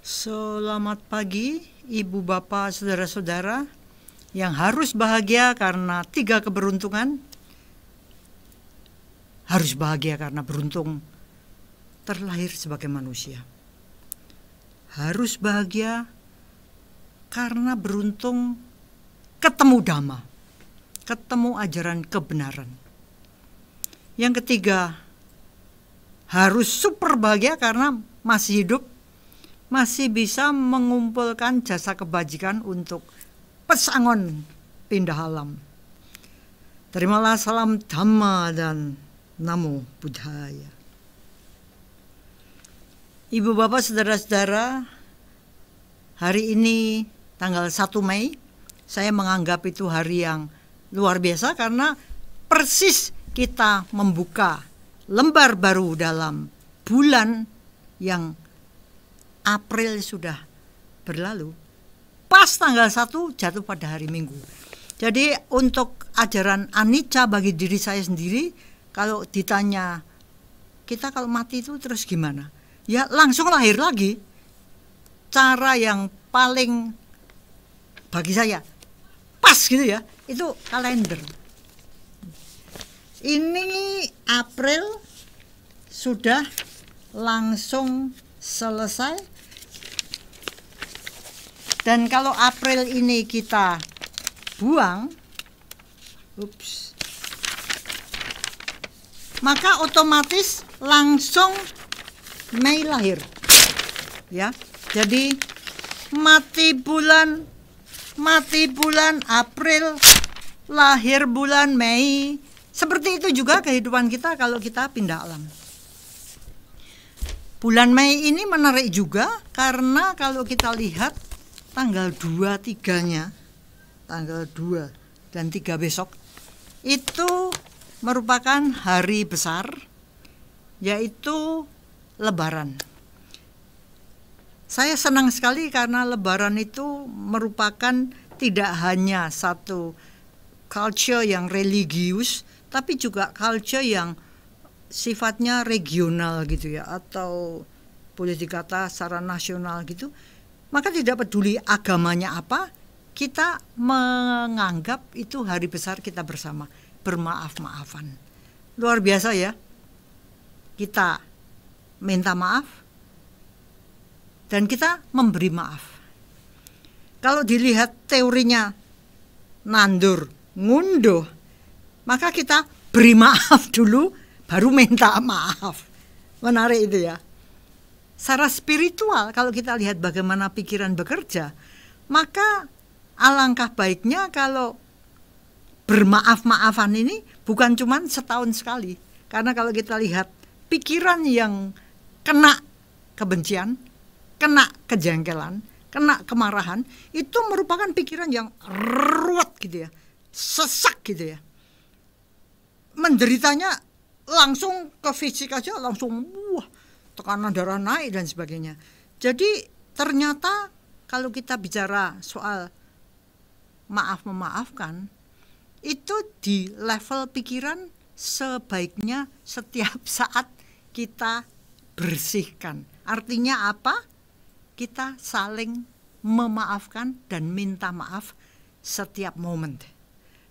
Selamat pagi, Ibu, Bapak, Saudara-saudara yang harus bahagia karena 3 keberuntungan. Harus bahagia karena beruntung terlahir sebagai manusia. Harus bahagia karena beruntung ketemu Dhamma, ketemu ajaran kebenaran. Yang ketiga, harus super bahagia karena masih hidup, masih bisa mengumpulkan jasa kebajikan untuk pesangon pindah alam. Terimalah salam Dhamma dan Namo Buddhaya. Ibu, Bapak, Saudara-saudara, hari ini tanggal 1 Mei, saya menganggap itu hari yang luar biasa karena persis kita membuka lembar baru dalam bulan yang April sudah berlalu. Pas tanggal 1 jatuh pada hari Minggu. Jadi untuk ajaran anicca bagi diri saya sendiri, kalau ditanya kita kalau mati itu terus gimana? Ya langsung lahir lagi. Cara yang paling bagi saya pas gitu ya, itu kalender. Ini April sudah langsung selesai. Dan kalau April ini kita buang, maka otomatis langsung Mei lahir. Ya. Jadi mati bulan April, lahir bulan Mei. Seperti itu juga kehidupan kita kalau kita pindah alam. Bulan Mei ini menarik juga karena kalau kita lihat tanggal 2-3-nya, tanggal 2 dan 3 besok, itu merupakan hari besar, yaitu Lebaran. Saya senang sekali karena Lebaran itu merupakan tidak hanya satu culture yang religius, tapi juga culture yang sifatnya regional gitu ya, atau boleh dikata secara nasional gitu. Maka tidak peduli agamanya apa, kita menganggap itu hari besar kita bersama, bermaaf-maafan. Luar biasa ya, kita minta maaf dan kita memberi maaf. Kalau dilihat teorinya nandur, ngunduh, maka kita beri maaf dulu, baru minta maaf. Menarik itu ya. Secara spiritual, kalau kita lihat bagaimana pikiran bekerja, maka alangkah baiknya kalau bermaaf-maafan ini bukan cuma setahun sekali. Karena kalau kita lihat pikiran yang kena kebencian, kena kejengkelan, kena kemarahan, itu merupakan pikiran yang ruwet gitu ya, sesak gitu ya. Menderitanya langsung ke fisik aja, langsung tekanan darah naik dan sebagainya. Jadi ternyata kalau kita bicara soal maaf-memaafkan, itu di level pikiran sebaiknya setiap saat kita bersihkan. Artinya apa? Kita saling memaafkan dan minta maaf setiap momen.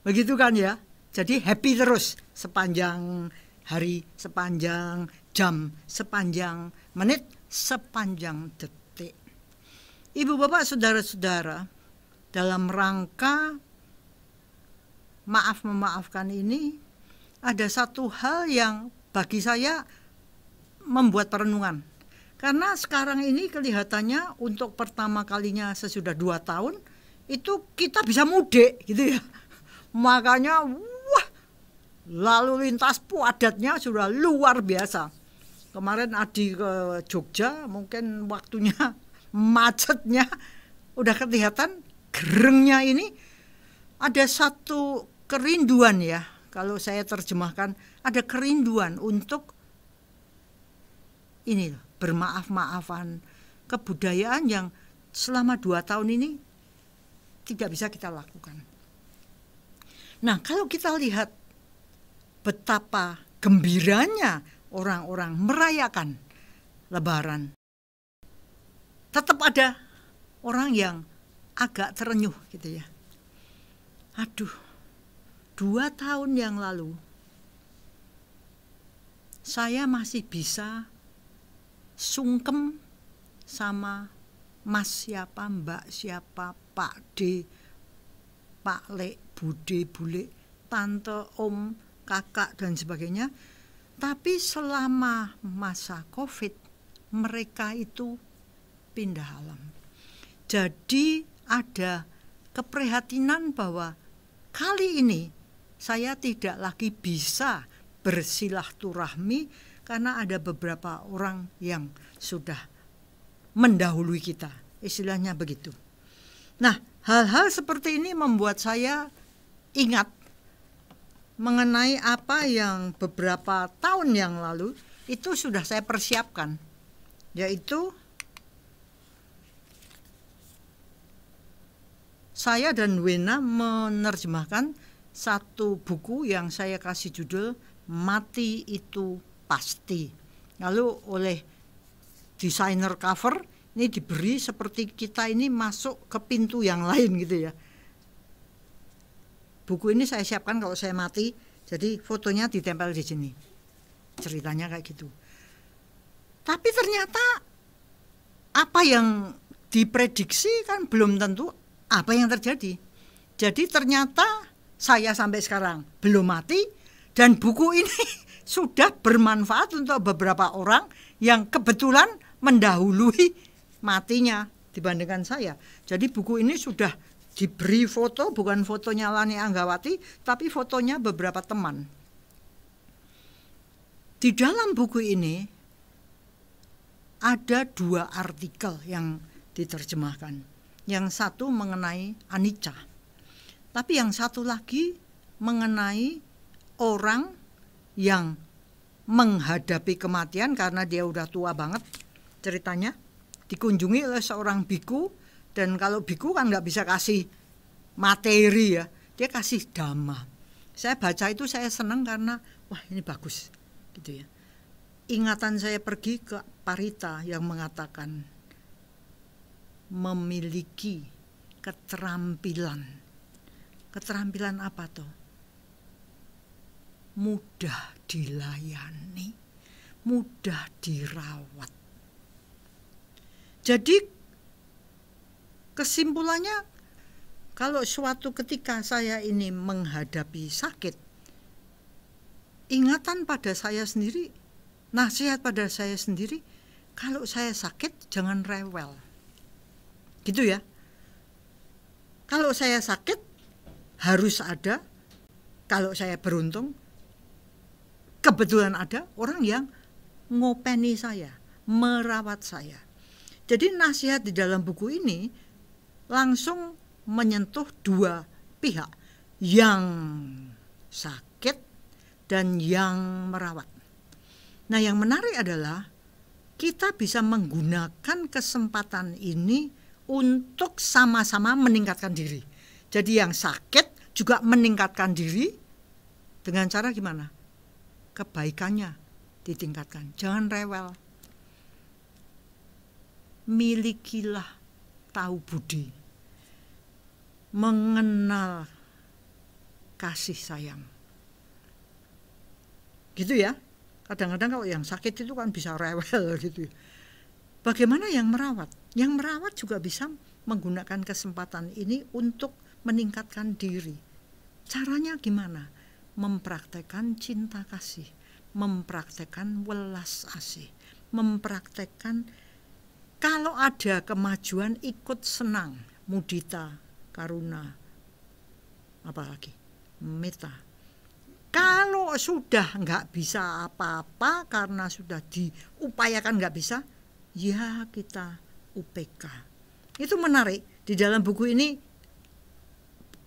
Begitu kan ya? Jadi happy terus sepanjang hari, sepanjang jam, sepanjang menit, sepanjang detik. Ibu, Bapak, Saudara-saudara, dalam rangka maaf-memaafkan ini, ada satu hal yang bagi saya membuat perenungan. Karena sekarang ini kelihatannya untuk pertama kalinya sesudah 2 tahun, itu kita bisa mudik gitu ya. Makanya lalu lintas padatnya sudah luar biasa. Kemarin Adi ke Jogja, mungkin waktunya macetnya udah kelihatan, gerengnya ini. Ada satu kerinduan ya, kalau saya terjemahkan, ada kerinduan untuk ini bermaaf-maafan, kebudayaan yang selama 2 tahun ini tidak bisa kita lakukan. Nah, kalau kita lihat betapa gembiranya orang-orang merayakan Lebaran, tetap ada orang yang agak terenyuh gitu ya. Aduh, 2 tahun yang lalu saya masih bisa sungkem sama Mas siapa, Mbak siapa, Pak D, Pak Lek, Bude, Bule, Tante, Om, Kakak, dan sebagainya. Tapi selama masa COVID, mereka itu pindah alam. Jadi ada keprihatinan bahwa kali ini saya tidak lagi bisa bersilaturahmi karena ada beberapa orang yang sudah mendahului kita, istilahnya begitu. Nah, hal-hal seperti ini membuat saya ingat mengenai apa yang beberapa tahun yang lalu itu sudah saya persiapkan, yaitu saya dan Wena menerjemahkan satu buku yang saya kasih judul Mati Itu Pasti. Lalu oleh desainer cover ini diberi seperti kita ini masuk ke pintu yang lain gitu ya. Buku ini saya siapkan kalau saya mati, jadi fotonya ditempel di sini. Ceritanya kayak gitu. Tapi ternyata apa yang diprediksi kan belum tentu apa yang terjadi. Jadi ternyata saya sampai sekarang belum mati dan buku ini sudah bermanfaat untuk beberapa orang yang kebetulan mendahului matinya dibandingkan saya. Jadi buku ini sudah diberi foto, bukan fotonya Lani Anggawati, tapi fotonya beberapa teman. Di dalam buku ini ada 2 artikel yang diterjemahkan. Yang satu mengenai anicca, tapi yang satu lagi mengenai orang yang menghadapi kematian karena dia udah tua banget. Ceritanya dikunjungi oleh seorang biku, dan kalau biku kan nggak bisa kasih materi ya, dia kasih dhamma. Saya baca itu saya senang karena wah ini bagus gitu ya. Ingatan saya pergi ke Parita yang mengatakan memiliki keterampilan. Keterampilan apa tuh? Mudah dilayani, mudah dirawat. Jadi kesimpulannya, kalau suatu ketika saya ini menghadapi sakit, ingatan pada saya sendiri, nasihat pada saya sendiri, kalau saya sakit jangan rewel. Gitu ya. Kalau saya sakit harus ada, kalau saya beruntung, kebetulan ada orang yang ngopeni saya, merawat saya. Jadi nasihat di dalam buku ini langsung menyentuh 2 pihak, yang sakit dan yang merawat. Nah, yang menarik adalah kita bisa menggunakan kesempatan ini untuk sama-sama meningkatkan diri. Jadi yang sakit juga meningkatkan diri dengan cara gimana? Kebaikannya ditingkatkan. Jangan rewel. Milikilah tahu budi, mengenal kasih sayang. Gitu ya. Kadang-kadang kalau yang sakit itu kan bisa rewel gitu. Bagaimana yang merawat? Yang merawat juga bisa menggunakan kesempatan ini untuk meningkatkan diri. Caranya gimana? Mempraktekkan cinta kasih, mempraktekkan welas asih, mempraktekkan kalau ada kemajuan ikut senang, mudita, karuna, apalagi meta. Kalau sudah nggak bisa apa-apa karena sudah diupayakan nggak bisa, ya kita UPK. Itu menarik. Di dalam buku ini,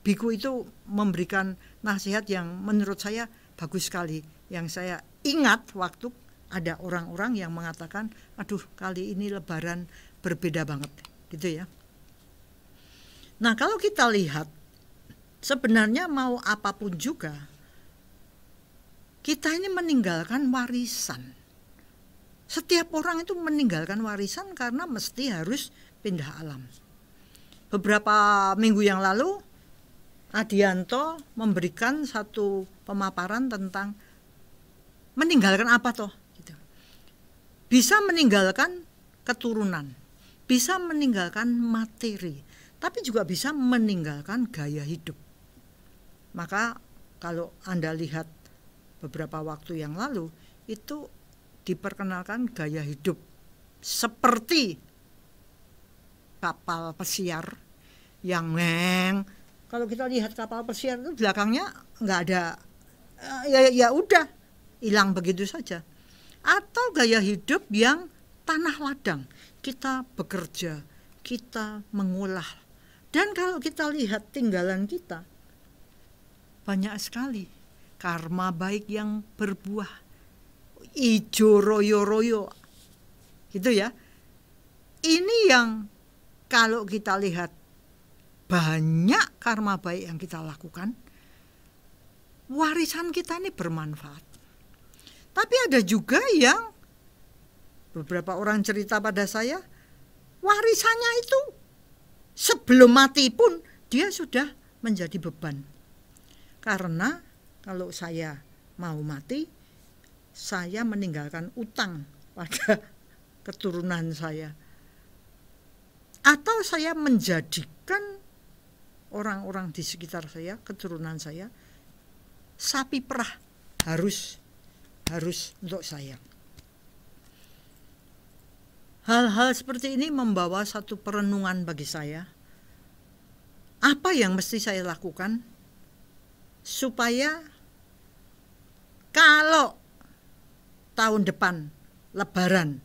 biku itu memberikan nasihat yang menurut saya bagus sekali. Yang saya ingat waktu ada orang-orang yang mengatakan, aduh kali ini lebaran berbeda banget. Gitu ya. Nah kalau kita lihat, sebenarnya mau apapun juga, kita ini meninggalkan warisan. Setiap orang itu meninggalkan warisan karena mesti harus pindah alam. Beberapa minggu yang lalu Adianto memberikan satu pemaparan tentang meninggalkan apa toh gitu. Bisa meninggalkan keturunan, bisa meninggalkan materi, tapi juga bisa meninggalkan gaya hidup. Maka kalau Anda lihat beberapa waktu yang lalu itu diperkenalkan gaya hidup seperti kapal pesiar yang kalau kita lihat kapal pesiar itu belakangnya nggak ada, ya udah hilang begitu saja. Atau gaya hidup yang tanah ladang, kita bekerja, kita mengolah. Dan kalau kita lihat tinggalan kita, banyak sekali karma baik yang berbuah, ijo royo-royo, gitu ya. Ini yang kalau kita lihat banyak karma baik yang kita lakukan, warisan kita ini bermanfaat. Tapi ada juga yang beberapa orang cerita pada saya, warisannya itu sebelum mati pun dia sudah menjadi beban. Karena kalau saya mau mati, saya meninggalkan utang pada keturunan saya. Atau saya menjadikan orang-orang di sekitar saya, keturunan saya, sapi perah harus untuk saya. Hal-hal seperti ini membawa satu perenungan bagi saya. Apa yang mesti saya lakukan supaya kalau tahun depan Lebaran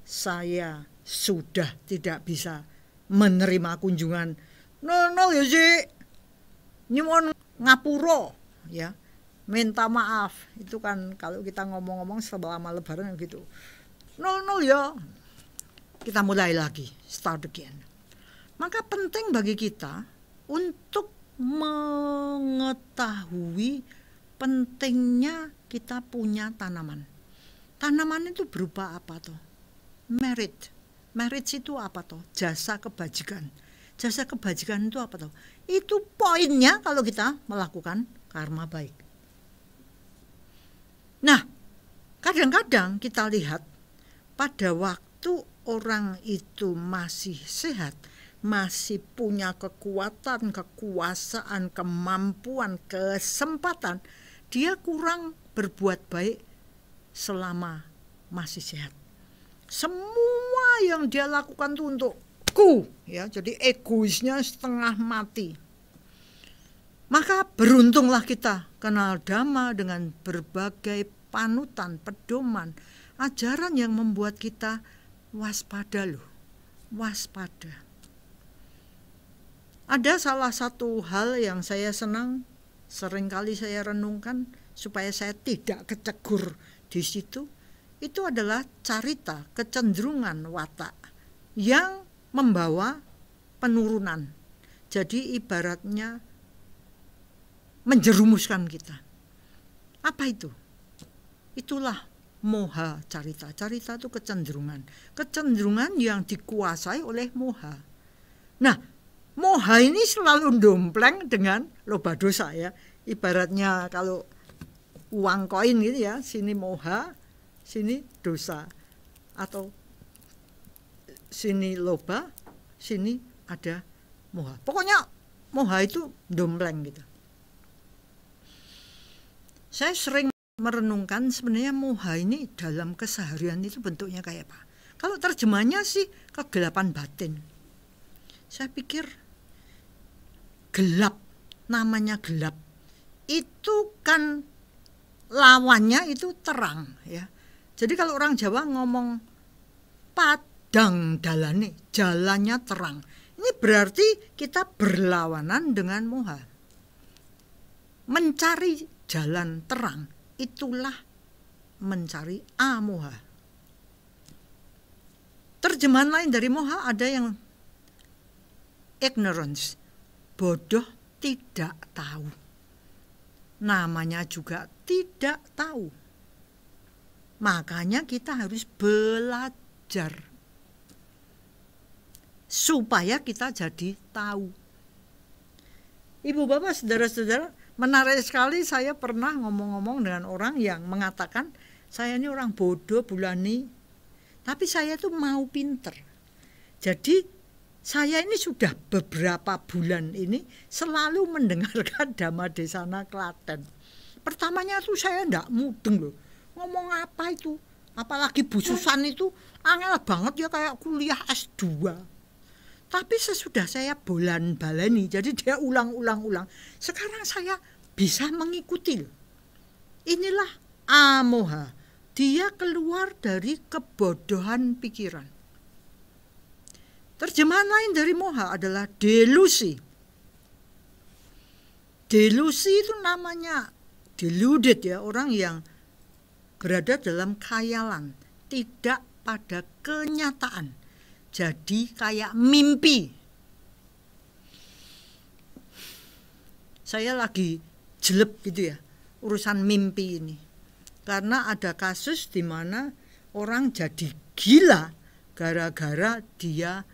saya sudah tidak bisa menerima kunjungan ya sih nyuwun ngapura ya, minta maaf. Itu kan kalau kita ngomong-ngomong selama Lebaran gitu, ya kita mulai lagi, start again. Maka penting bagi kita untuk mengetahui pentingnya kita punya tanaman. Tanaman itu berupa apa toh? Merit itu apa toh? Jasa kebajikan. Jasa kebajikan itu apa toh? Itu poinnya kalau kita melakukan karma baik. Nah, kadang-kadang kita lihat pada waktu orang itu masih sehat, masih punya kekuatan, kekuasaan, kemampuan, kesempatan, dia kurang berbuat baik selama masih sehat. Semua yang dia lakukan itu untukku, ya. Jadi egoisnya setengah mati. Maka beruntunglah kita kenal Dhamma dengan berbagai panutan, pedoman, ajaran yang membuat kita waspada loh, waspada. Ada salah satu hal yang saya senang, seringkali saya renungkan supaya saya tidak kecegur di situ. Itu adalah carita, kecenderungan watak yang membawa penurunan. Jadi ibaratnya menjerumuskan kita. Apa itu? Itulah moha carita. Carita itu kecenderungan. Kecenderungan yang dikuasai oleh moha. Nah, moha ini selalu dompleng dengan loba dosa ya. Ibaratnya kalau uang koin gitu ya, sini moha, sini dosa. Atau sini loba, sini ada moha. Pokoknya moha itu dompleng gitu. Saya sering merenungkan sebenarnya moha ini dalam keseharian itu bentuknya kayak apa. Kalau terjemahnya sih kegelapan batin. Saya pikir gelap, namanya gelap. Itu kan lawannya itu terang ya. Jadi kalau orang Jawa ngomong padang dalane, jalannya terang. Ini berarti kita berlawanan dengan moha. Mencari jalan terang, itulah mencari amoha. Terjemahan lain dari moha ada yang ignorance, bodoh tidak tahu. Namanya juga tidak tahu. Makanya kita harus belajar supaya kita jadi tahu. Ibu bapak saudara-saudara, menarik sekali saya pernah ngomong-ngomong dengan orang yang mengatakan saya ini orang bodoh Bulani, tapi saya tuh mau pinter. Jadi saya ini sudah beberapa bulan ini selalu mendengarkan Dhammadesana Klaten. Pertamanya tuh saya enggak mudeng loh, ngomong apa itu, apalagi Bu Susan itu angel banget ya, kayak kuliah S2. Tapi sesudah saya balani, jadi dia ulang-ulang. Sekarang saya bisa mengikuti. Inilah amoha. Dia keluar dari kebodohan pikiran. Terjemahan lain dari moha adalah delusi. Delusi itu namanya deluded ya, orang yang berada dalam khayalan, tidak pada kenyataan. Jadi kayak mimpi. Saya lagi jelek gitu ya, urusan mimpi ini. Karena ada kasus di mana orang jadi gila gara-gara dia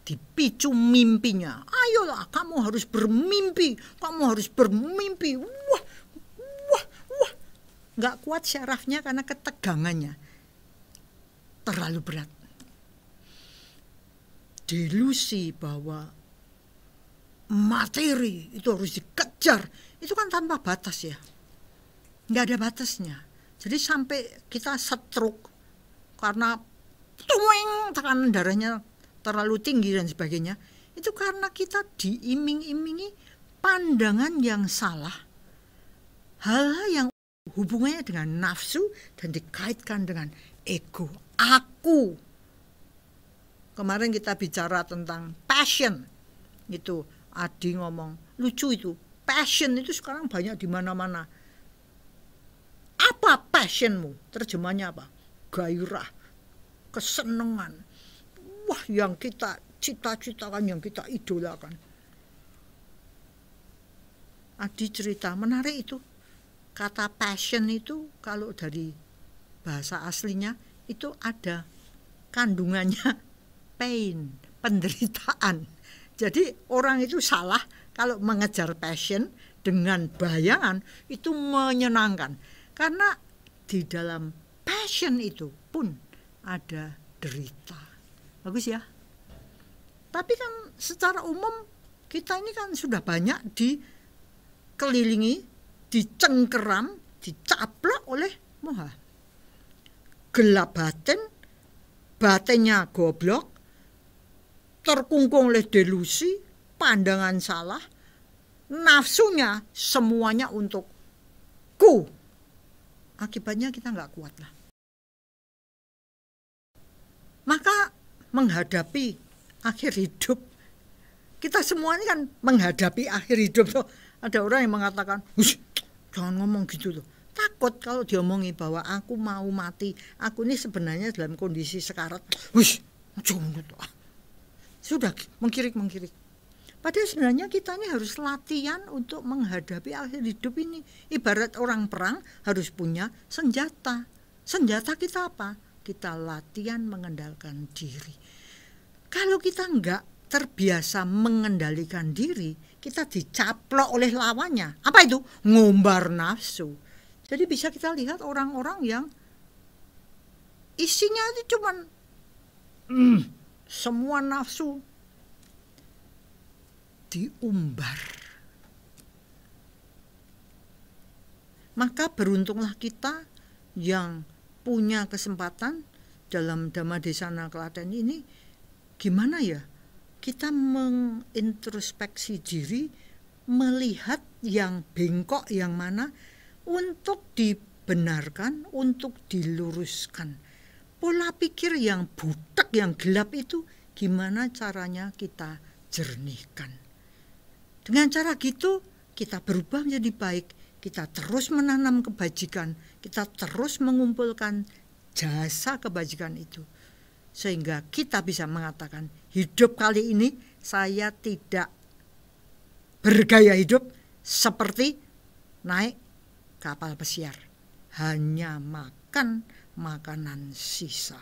dipicu mimpinya. Ayolah, kamu harus bermimpi, kamu harus bermimpi. Wah. Nggak kuat syarafnya karena ketegangannya. Terlalu berat. Delusi bahwa materi itu harus dikejar, itu kan tanpa batas ya, nggak ada batasnya. Jadi sampai kita stroke karena tekanan darahnya terlalu tinggi dan sebagainya, itu karena kita diiming-imingi pandangan yang salah, hal-hal yang hubungannya dengan nafsu dan dikaitkan dengan ego, aku. Kemarin kita bicara tentang passion. Itu Adi ngomong, lucu itu. Passion itu sekarang banyak di mana-mana. Apa passionmu? Terjemahnya apa? Gairah, kesenangan. Wah, yang kita cita-citakan, yang kita idolakan. Adi cerita, menarik itu. Kata passion itu kalau dari bahasa aslinya itu ada kandungannya pain, penderitaan. Jadi orang itu salah kalau mengejar passion dengan bayangan itu menyenangkan. Karena di dalam passion itu pun ada derita. Bagus ya. Tapi kan secara umum kita ini kan sudah banyak dikelilingi, dicengkeram, dicaplok oleh moha. Gelap batin, batinnya goblok, terkungkung oleh delusi, pandangan salah, nafsunya semuanya untuk ku. Akibatnya kita nggak kuat lah. Maka menghadapi akhir hidup, kita semua ini kan menghadapi akhir hidup. Tuh. Ada orang yang mengatakan, jangan ngomong gitu loh. Takut kalau diomongi bahwa aku mau mati, aku ini sebenarnya dalam kondisi sekarat. Jangan gitu. Sudah mengkirik. Padahal sebenarnya kita ini harus latihan untuk menghadapi akhir hidup ini. Ibarat orang perang harus punya senjata. Senjata kita apa? Kita latihan mengendalikan diri. Kalau kita enggak terbiasa mengendalikan diri, kita dicaplok oleh lawannya. Apa itu? Ngumbar nafsu. Jadi bisa kita lihat orang-orang yang isinya itu cuman semua nafsu diumbar. Maka beruntunglah kita yang punya kesempatan dalam Dhammadesana Klaten ini. Gimana ya? Kita mengintrospeksi diri, melihat yang bengkok yang mana untuk dibenarkan, untuk diluruskan. Pola pikir yang butek, yang gelap itu gimana caranya kita jernihkan. Dengan cara gitu kita berubah menjadi baik, kita terus menanam kebajikan, kita terus mengumpulkan jasa kebajikan itu. Sehingga kita bisa mengatakan hidup kali ini saya tidak bergaya hidup seperti naik kapal pesiar. Hanya makan makan makanan sisa.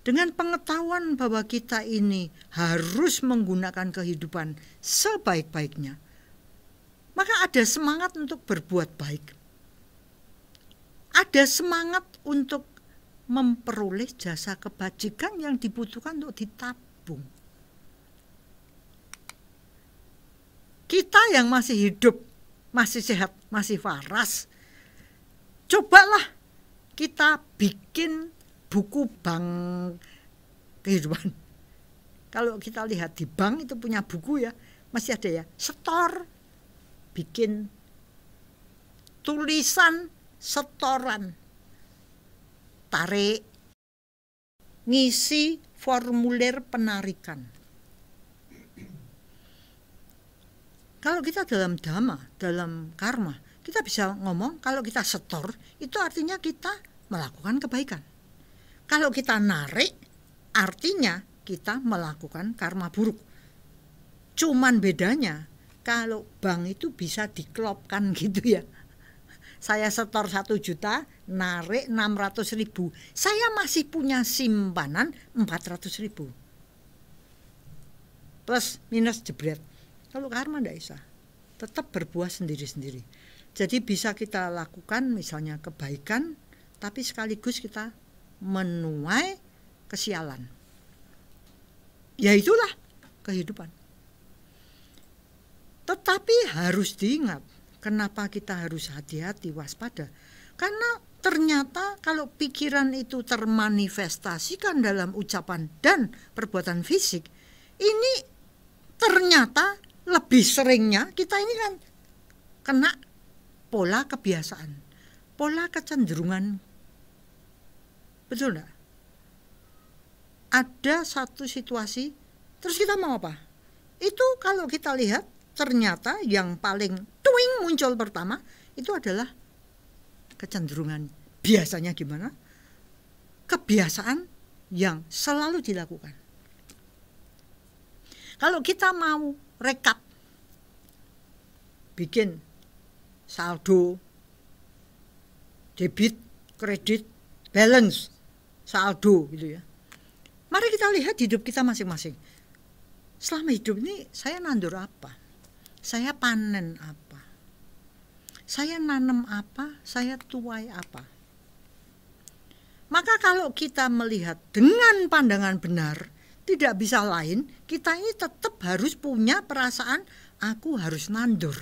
Dengan pengetahuan bahwa kita ini harus menggunakan kehidupan sebaik-baiknya, maka ada semangat untuk berbuat baik. Ada semangat untuk memperoleh jasa kebajikan yang dibutuhkan untuk ditabung. Kita yang masih hidup, masih sehat, masih waras, cobalah kita bikin buku bank kehidupan. Kalau kita lihat di bank itu punya buku ya, masih ada ya, setor, bikin tulisan setoran, tarik, ngisi formulir penarikan. Kalau kita dalam dhamma, dalam karma, kita bisa ngomong kalau kita setor, itu artinya kita melakukan kebaikan. Kalau kita narik, artinya kita melakukan karma buruk. Cuman bedanya, kalau bank itu bisa diklopkan gitu ya. Saya setor 1 juta, narik 600.000. Saya masih punya simpanan 400.000. Plus minus jebret. Kalau karma tidak bisa, tetap berbuah sendiri-sendiri. Jadi bisa kita lakukan misalnya kebaikan, tapi sekaligus kita menuai kesialan. Ya itulah kehidupan. Tetapi harus diingat, kenapa kita harus hati-hati, waspada. Karena ternyata kalau pikiran itu termanifestasikan dalam ucapan dan perbuatan fisik, ini ternyata lebih seringnya kita ini kan kena pola kebiasaan, pola kecenderungan. Betul enggak? Ada satu situasi, terus kita mau apa? Itu kalau kita lihat, ternyata yang paling tuing muncul pertama, itu adalah kecenderungan. Biasanya gimana? Kebiasaan yang selalu dilakukan. Kalau kita mau rekap, bikin saldo, debit, kredit, balance, saldo gitu ya. Mari kita lihat hidup kita masing-masing. Selama hidup ini saya nandur apa? Saya panen apa? Saya nanam apa? Saya tuai apa? Maka kalau kita melihat dengan pandangan benar, tidak bisa lain, kita ini tetap harus punya perasaan aku harus nandur.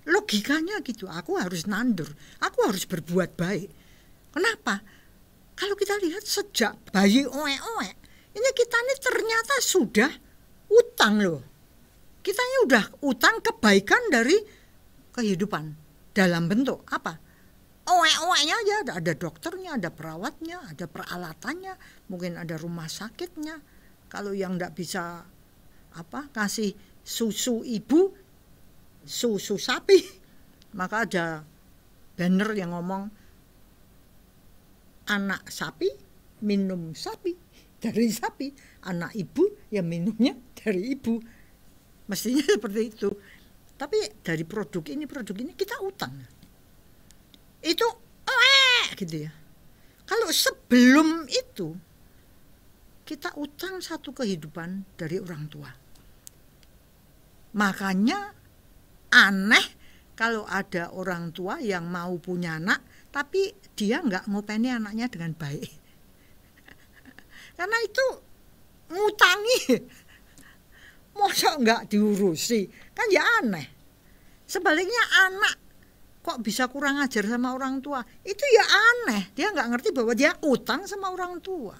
Logikanya gitu, aku harus nandur, aku harus berbuat baik. Kenapa? Kalau kita lihat sejak bayi oek-oek, ini kita ini ternyata sudah utang loh. Kita ini udah utang kebaikan dari kehidupan. Dalam bentuk apa? Oek-oeknya aja, ada dokternya, ada perawatnya, ada peralatannya, mungkin ada rumah sakitnya. Kalau yang tidak bisa kasih susu ibu, susu sapi, maka ada banner yang ngomong anak sapi minum sapi dari sapi, anak ibu yang minumnya dari ibu. Mestinya seperti itu. Tapi dari produk ini kita utang. Itu gitu ya. Kalau sebelum itu kita utang satu kehidupan dari orang tua. Makanya aneh kalau ada orang tua yang mau punya anak, tapi dia nggak ngopeni anaknya dengan baik. Karena itu ngutangi. Masa nggak diurusi? Kan ya aneh. Sebaliknya anak kok bisa kurang ajar sama orang tua? Itu ya aneh. Dia nggak ngerti bahwa dia utang sama orang tua.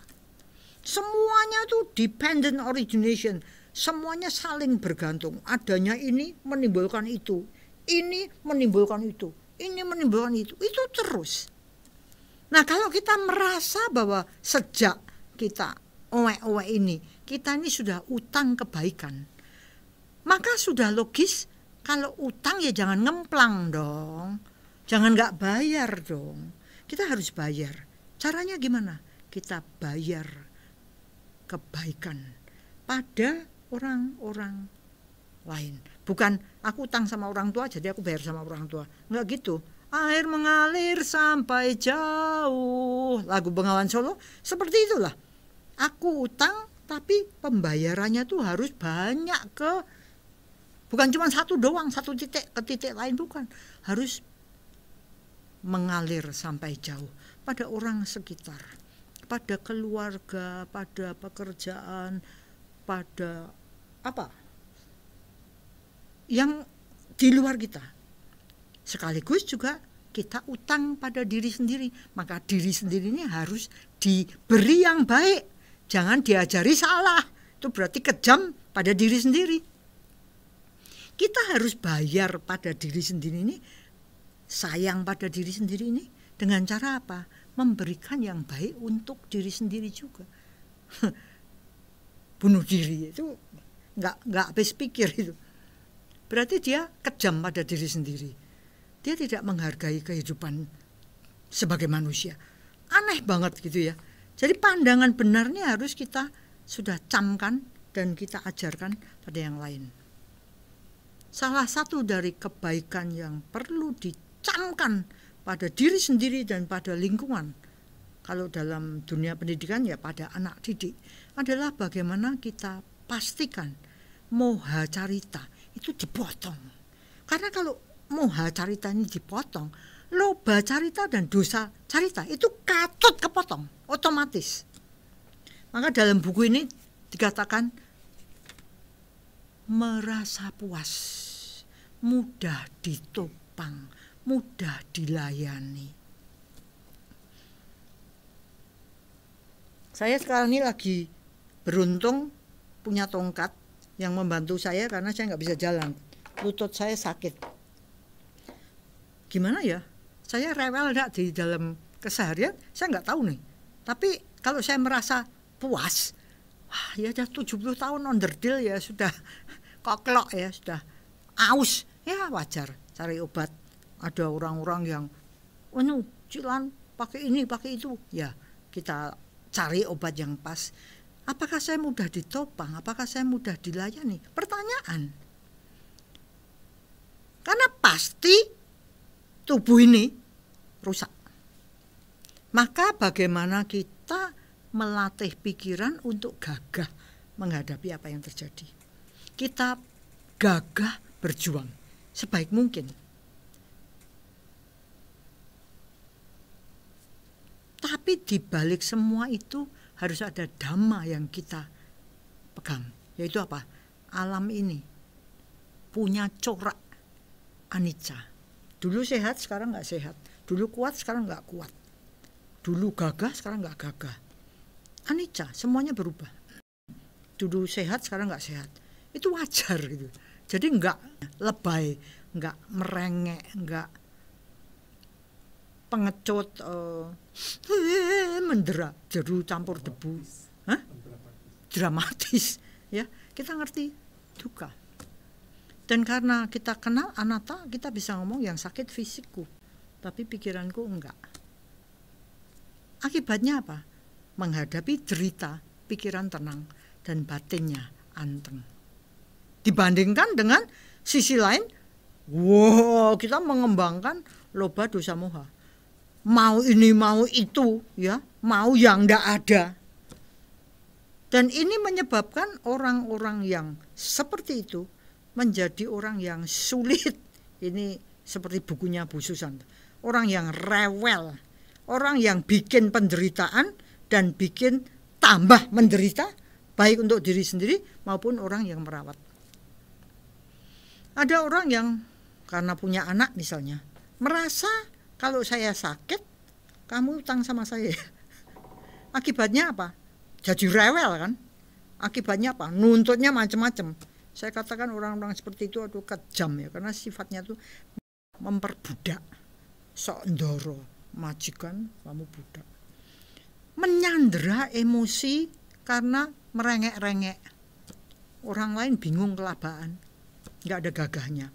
Semuanya tuh dependent origination, semuanya saling bergantung. Adanya ini menimbulkan itu, ini menimbulkan itu, ini menimbulkan itu terus. Nah kalau kita merasa bahwa sejak kita oek-oek ini, kita ini sudah utang kebaikan, maka sudah logis kalau utang ya jangan ngemplang dong, jangan nggak bayar dong. Kita harus bayar. Caranya gimana? Kita bayar kebaikan pada orang-orang lain. Bukan aku utang sama orang tua jadi aku bayar sama orang tua. Enggak gitu. Air mengalir sampai jauh. Lagu Bengawan Solo seperti itulah. Aku utang tapi pembayarannya tuh harus banyak bukan cuma satu doang, satu titik ke titik lain, bukan. Harus mengalir sampai jauh pada orang sekitar, pada keluarga, pada pekerjaan, pada apa yang di luar kita. Sekaligus juga kita utang pada diri sendiri. Maka diri sendiri ini harus diberi yang baik. Jangan diajari salah. Itu berarti kejam pada diri sendiri. Kita harus bayar pada diri sendiri ini, sayang pada diri sendiri ini dengan cara apa? Memberikan yang baik untuk diri sendiri juga. Bunuh diri itu nggak habis pikir itu. Berarti dia kejam pada diri sendiri. Dia tidak menghargai kehidupan sebagai manusia. Aneh banget gitu ya. Jadi pandangan benarnya harus kita sudah camkan dan kita ajarkan pada yang lain. Salah satu dari kebaikan yang perlu dicamkan pada diri sendiri dan pada lingkungan, kalau dalam dunia pendidikan ya pada anak didik, adalah bagaimana kita pastikan moha carita itu dipotong. Karena kalau moha carita ini dipotong, loba carita dan dosa carita itu katut kepotong otomatis. Maka dalam buku ini dikatakan merasa puas, mudah ditopang, mudah dilayani. Saya sekarang ini lagi beruntung punya tongkat yang membantu saya karena saya nggak bisa jalan. Lutut saya sakit. Gimana ya? Saya rewel enggak di dalam keseharian? Saya nggak tahu nih. Tapi kalau saya merasa puas, wah ya sudah 70 tahun onderdil ya, sudah koklok ya, sudah aus, ya wajar cari obat. Ada orang-orang yang Cilan pakai ini pakai itu, ya kita cari obat yang pas. Apakah saya mudah ditopang? Apakah saya mudah dilayani? Pertanyaan. Karena pasti tubuh ini rusak. Maka bagaimana kita melatih pikiran untuk gagah menghadapi apa yang terjadi. Kita gagah berjuang sebaik mungkin. Tapi di balik semua itu harus ada dhamma yang kita pegang. Yaitu apa? Alam ini punya corak anicca. Dulu sehat, sekarang nggak sehat. Dulu kuat, sekarang nggak kuat. Dulu gagah, sekarang nggak gagah. Anicca, semuanya berubah. Dulu sehat, sekarang nggak sehat. Itu wajar gitu. Jadi nggak lebay, nggak merengek, nggak pengecut, mendera, jeru campur debu, dramatis. Ya, kita ngerti duka. Dan karena kita kenal anatta, kita bisa ngomong yang sakit fisikku, tapi pikiranku enggak. Akibatnya apa? Menghadapi derita, pikiran tenang dan batinnya anteng. Dibandingkan dengan sisi lain, wow, kita mengembangkan loba dosa moha. Mau ini mau itu, ya, mau yang enggak ada. Dan ini menyebabkan orang-orang yang seperti itu menjadi orang yang sulit. Ini seperti bukunya Bu Susan. Orang yang rewel, orang yang bikin penderitaan dan bikin tambah menderita, baik untuk diri sendiri maupun orang yang merawat. Ada orang yang karena punya anak misalnya, merasa kalau saya sakit, kamu utang sama saya. Akibatnya apa? Jadi rewel kan? Akibatnya apa? Nuntutnya macam-macam. Saya katakan orang-orang seperti itu aduh kejam ya, karena sifatnya tuh memperbudak. Sok ndoro, majikan kamu budak. Menyandera emosi karena merengek-rengek. Orang lain bingung kelabaan, nggak ada gagahnya.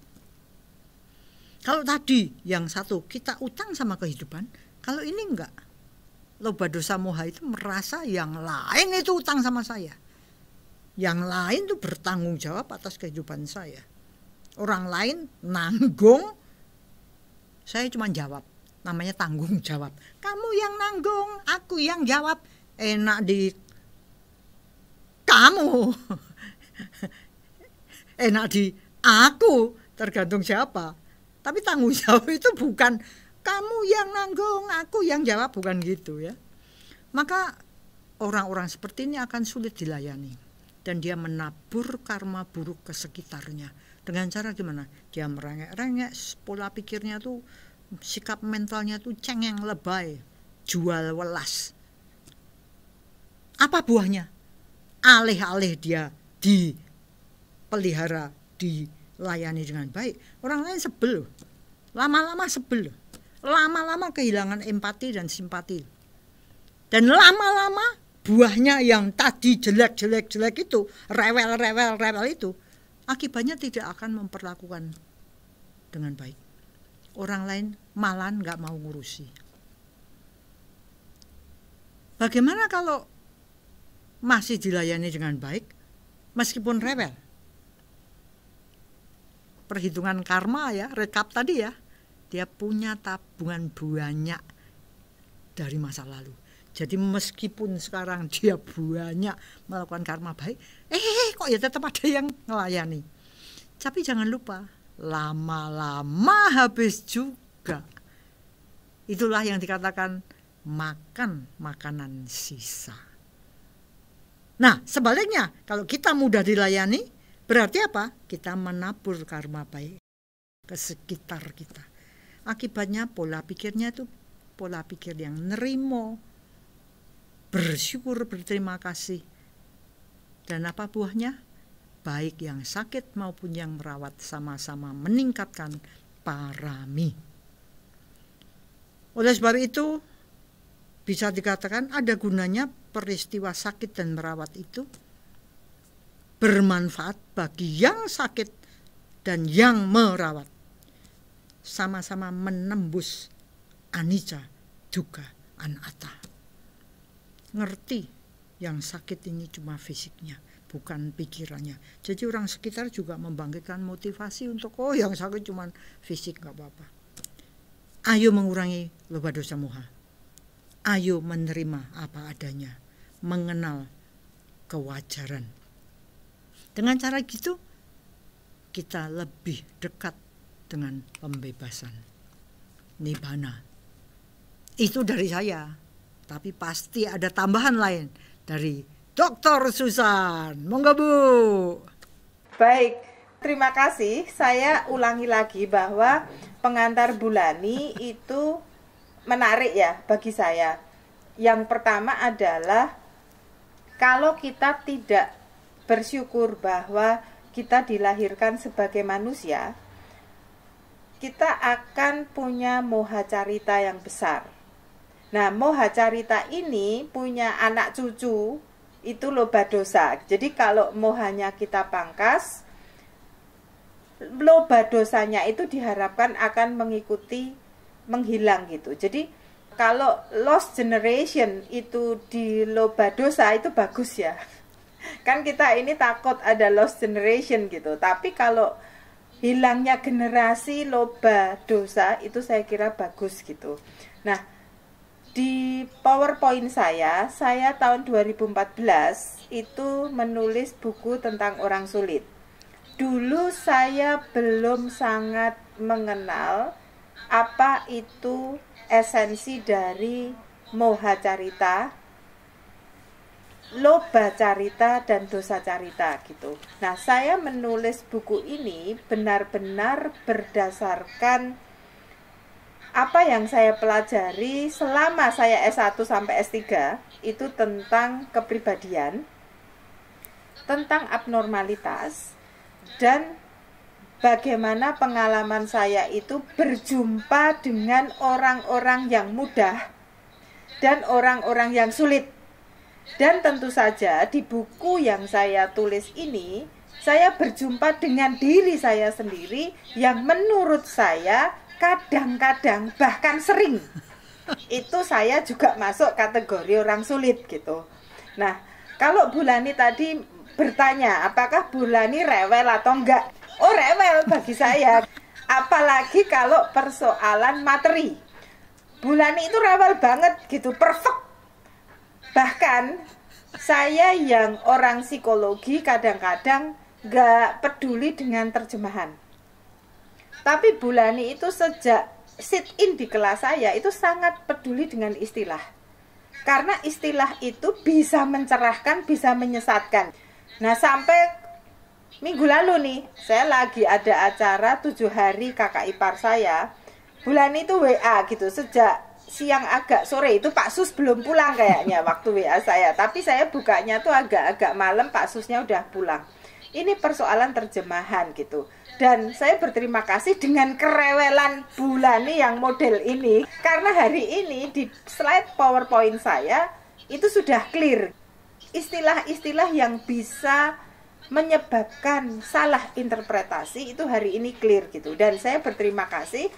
Kalau tadi yang satu kita utang sama kehidupan, kalau ini enggak. Loba dosa moha itu merasa yang lain itu utang sama saya. Yang lain tuh bertanggung jawab atas kehidupan saya. Orang lain nanggung Saya cuma jawab. Namanya tanggung jawab. Kamu yang nanggung, aku yang jawab. Enak di kamu. Enak di aku, tergantung siapa. Tapi tanggung jawab itu bukan kamu yang nanggung, aku yang jawab, bukan gitu ya. Maka orang-orang seperti ini akan sulit dilayani. Dan dia menabur karma buruk ke sekitarnya. Dengan cara gimana? Dia merengek-rengek, pola pikirnya tuh, sikap mentalnya tuh cengeng, lebay, jual welas. Apa buahnya? Alih-alih dia dipelihara, dilayani dengan baik, orang lain sebel. Lama-lama sebel. Lama-lama kehilangan empati dan simpati. Dan lama-lama buahnya yang tadi jelek itu, rewel itu, akibatnya tidak akan memperlakukan dengan baik. Orang lain malah nggak mau ngurusi. Bagaimana kalau masih dilayani dengan baik, meskipun rewel? Perhitungan karma ya, rekap tadi ya, dia punya tabungan banyak dari masa lalu. Jadi meskipun sekarang dia banyak melakukan karma baik, kok ya tetap ada yang melayani. Tapi jangan lupa, lama-lama habis juga. Itulah yang dikatakan makan makanan sisa. Nah, sebaliknya, kalau kita mudah dilayani, berarti apa? Kita menabur karma baik ke sekitar kita. Akibatnya pola pikirnya itu pola pikir yang nerimo, bersyukur, berterima kasih. Dan apa buahnya? Baik yang sakit maupun yang merawat sama-sama meningkatkan parami. Oleh sebab itu, bisa dikatakan ada gunanya peristiwa sakit dan merawat itu bermanfaat bagi yang sakit dan yang merawat. Sama-sama menembus anicca, dukkha, anatta. Ngerti yang sakit ini cuma fisiknya, bukan pikirannya. Jadi orang sekitar juga membangkitkan motivasi untuk, oh yang sakit cuma fisik, gak apa-apa. Ayo mengurangi loba dosa moha. Ayo menerima apa adanya, mengenal kewajaran. Dengan cara gitu, kita lebih dekat dengan pembebasan. Nibbana. Itu dari saya. Tapi pasti ada tambahan lain dari Dr. Susan. Monggo Bu. Baik, terima kasih. Saya ulangi lagi bahwa pengantar bulani itu menarik ya bagi saya. Yang pertama adalah kalau kita tidak bersyukur bahwa kita dilahirkan sebagai manusia, kita akan punya moha carita yang besar. Nah, moha carita ini punya anak cucu, itu loba dosa. Jadi kalau mohanya kita pangkas, loba dosanya itu diharapkan akan menghilang gitu. Jadi kalau lost generation itu di loba dosa itu bagus ya. Kan kita ini takut ada lost generation gitu. Tapi kalau hilangnya generasi loba dosa itu saya kira bagus gitu. Nah, di PowerPoint saya tahun 2014 itu menulis buku tentang orang sulit. Dulu saya belum sangat mengenal apa itu esensi dari moha carita, loba carita, dan dosa carita gitu. Nah, saya menulis buku ini benar-benar berdasarkan apa yang saya pelajari selama saya S1 sampai S3 itu tentang kepribadian, tentang abnormalitas, dan bagaimana pengalaman saya itu berjumpa dengan orang-orang yang mudah dan orang-orang yang sulit. Dan tentu saja di buku yang saya tulis ini, saya berjumpa dengan diri saya sendiri yang menurut saya kadang-kadang bahkan sering itu saya juga masuk kategori orang sulit gitu. Nah, kalau Bulani tadi bertanya apakah Bulani rewel atau enggak? Oh, rewel bagi saya. Apalagi kalau persoalan materi. Bulani itu rewel banget gitu, perfect. Bahkan saya yang orang psikologi kadang-kadang gak peduli dengan terjemahan. Tapi Bulani itu sejak sit in di kelas saya itu sangat peduli dengan istilah. Karena istilah itu bisa mencerahkan, bisa menyesatkan. Nah, sampai minggu lalu nih, saya lagi ada acara 7 hari kakak ipar saya. Bulani itu WA gitu, sejak siang agak sore itu Pak Sus belum pulang kayaknya waktu WA saya. Tapi saya bukanya tuh agak-agak malam, Pak Susnya udah pulang. Ini persoalan terjemahan gitu. Dan saya berterima kasih dengan kerewelan Bulani yang model ini. Karena hari ini di slide PowerPoint saya itu sudah clear. Istilah-istilah yang bisa menyebabkan salah interpretasi itu hari ini clear gitu. Dan saya berterima kasih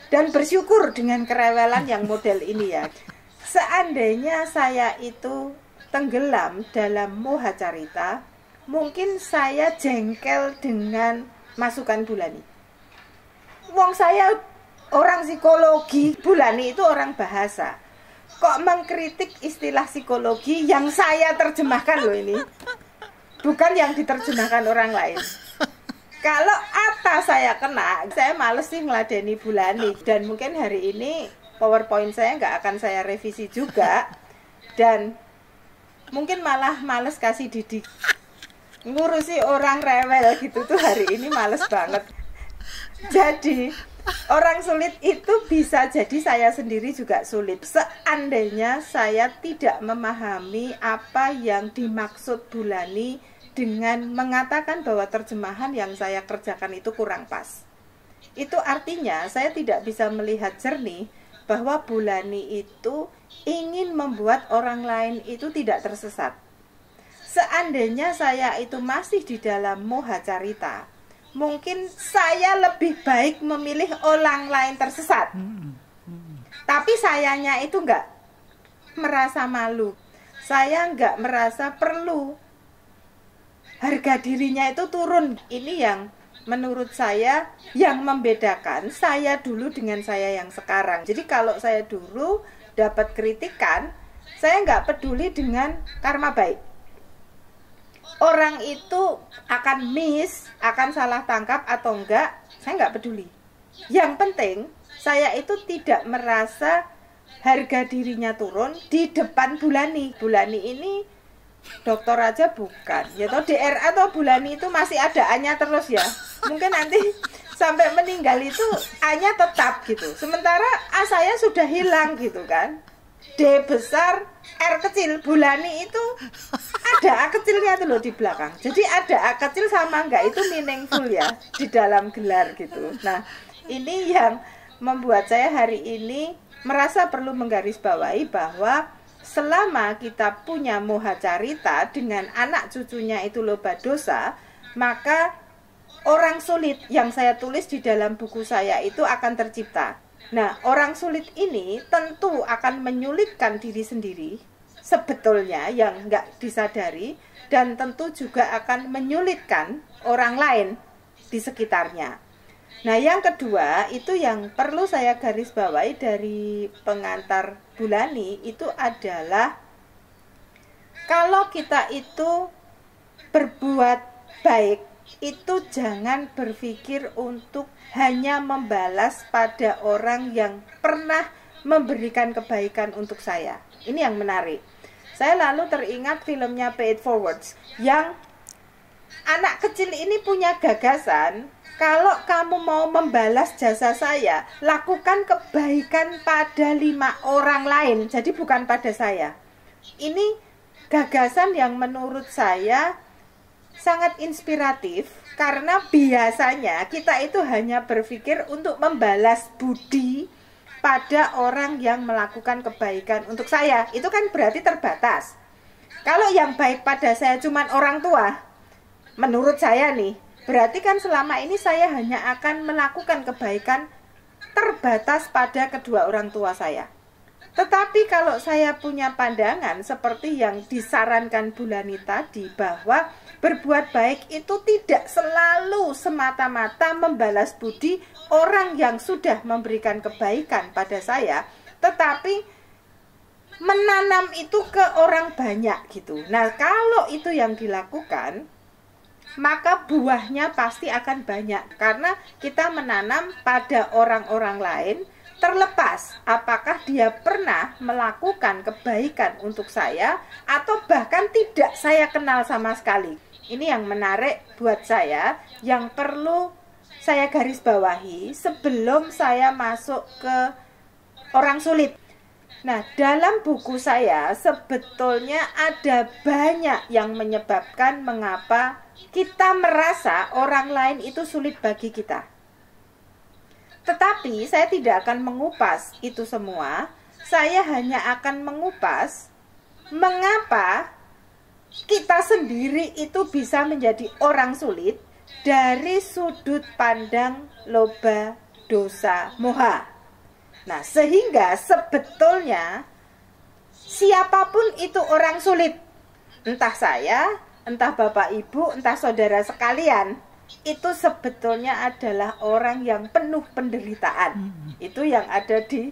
dan bersyukur dengan kerewelan yang model ini ya. Seandainya saya itu tenggelam dalam moha carita, mungkin saya jengkel dengan masukan Bulani. Wong saya orang psikologi, Bulani itu orang bahasa. Kok mengkritik istilah psikologi yang saya terjemahkan loh ini. Bukan yang diterjemahkan orang lain. Kalau apa saya kena, saya males sih ngeladeni Bulani. Dan mungkin hari ini PowerPoint saya nggak akan saya revisi juga. Dan mungkin malah males kasih didik. Ngurusi orang rewel gitu tuh hari ini males banget. Jadi orang sulit itu bisa jadi saya sendiri juga sulit. Seandainya saya tidak memahami apa yang dimaksud Bulani dengan mengatakan bahwa terjemahan yang saya kerjakan itu kurang pas. Itu artinya saya tidak bisa melihat jernih bahwa Bulani itu ingin membuat orang lain itu tidak tersesat. Seandainya saya itu masih di dalam moha carita, mungkin saya lebih baik memilih orang lain tersesat. Tapi sayanya itu nggak merasa malu. Saya nggak merasa perlu harga dirinya itu turun. Ini yang menurut saya yang membedakan saya dulu dengan saya yang sekarang. Jadi kalau saya dulu dapat kritikan, saya nggak peduli dengan karma baik. Orang itu akan miss, akan salah tangkap atau enggak, saya nggak peduli. Yang penting saya itu tidak merasa harga dirinya turun di depan Bulani. Bulani ini dokter aja bukan, ya toh DRA atau Bulani itu masih ada A-nya terus ya. Mungkin nanti sampai meninggal itu A-nya tetap gitu. Sementara A saya sudah hilang gitu kan. D besar, R kecil. Bulani itu ada A kecilnya tuh loh di belakang. Jadi ada A kecil sama enggak itu meaningful ya di dalam gelar gitu. Nah, ini yang membuat saya hari ini merasa perlu menggarisbawahi bahwa selama kita punya moha carita dengan anak cucunya itu loba dosa, maka orang sulit yang saya tulis di dalam buku saya itu akan tercipta. Nah, orang sulit ini tentu akan menyulitkan diri sendiri sebetulnya yang nggak disadari, dan tentu juga akan menyulitkan orang lain di sekitarnya. Nah, yang kedua itu yang perlu saya garis bawahi dari pengantar Bulani itu adalah kalau kita itu berbuat baik itu jangan berpikir untuk hanya membalas pada orang yang pernah memberikan kebaikan untuk saya. Ini yang menarik. Saya lalu teringat filmnya Pay It Forwards yang anak kecil ini punya gagasan, kalau kamu mau membalas jasa saya, lakukan kebaikan pada 5 orang lain, jadi bukan pada saya. Ini gagasan yang menurut saya sangat inspiratif, karena biasanya kita itu hanya berpikir untuk membalas budi pada orang yang melakukan kebaikan untuk saya. Itu kan berarti terbatas. Kalau yang baik pada saya cuma orang tua, menurut saya nih, berarti kan selama ini saya hanya akan melakukan kebaikan terbatas pada kedua orang tua saya. Tetapi kalau saya punya pandangan seperti yang disarankan Bulani tadi, bahwa berbuat baik itu tidak selalu semata-mata membalas budi orang yang sudah memberikan kebaikan pada saya, tetapi menanam itu ke orang banyak gitu. Nah, kalau itu yang dilakukan, maka buahnya pasti akan banyak, karena kita menanam pada orang-orang lain, terlepas apakah dia pernah melakukan kebaikan untuk saya atau bahkan tidak saya kenal sama sekali. Ini yang menarik buat saya, yang perlu saya garis bawahi sebelum saya masuk ke orang sulit. Nah, dalam buku saya sebetulnya ada banyak yang menyebabkan mengapa kita merasa orang lain itu sulit bagi kita. Tetapi saya tidak akan mengupas itu semua. Saya hanya akan mengupas mengapa kita sendiri itu bisa menjadi orang sulit dari sudut pandang loba, dosa, moha. Nah, sehingga sebetulnya siapapun itu orang sulit. Entah saya, entah Bapak Ibu, entah saudara sekalian, itu sebetulnya adalah orang yang penuh penderitaan. Itu yang ada di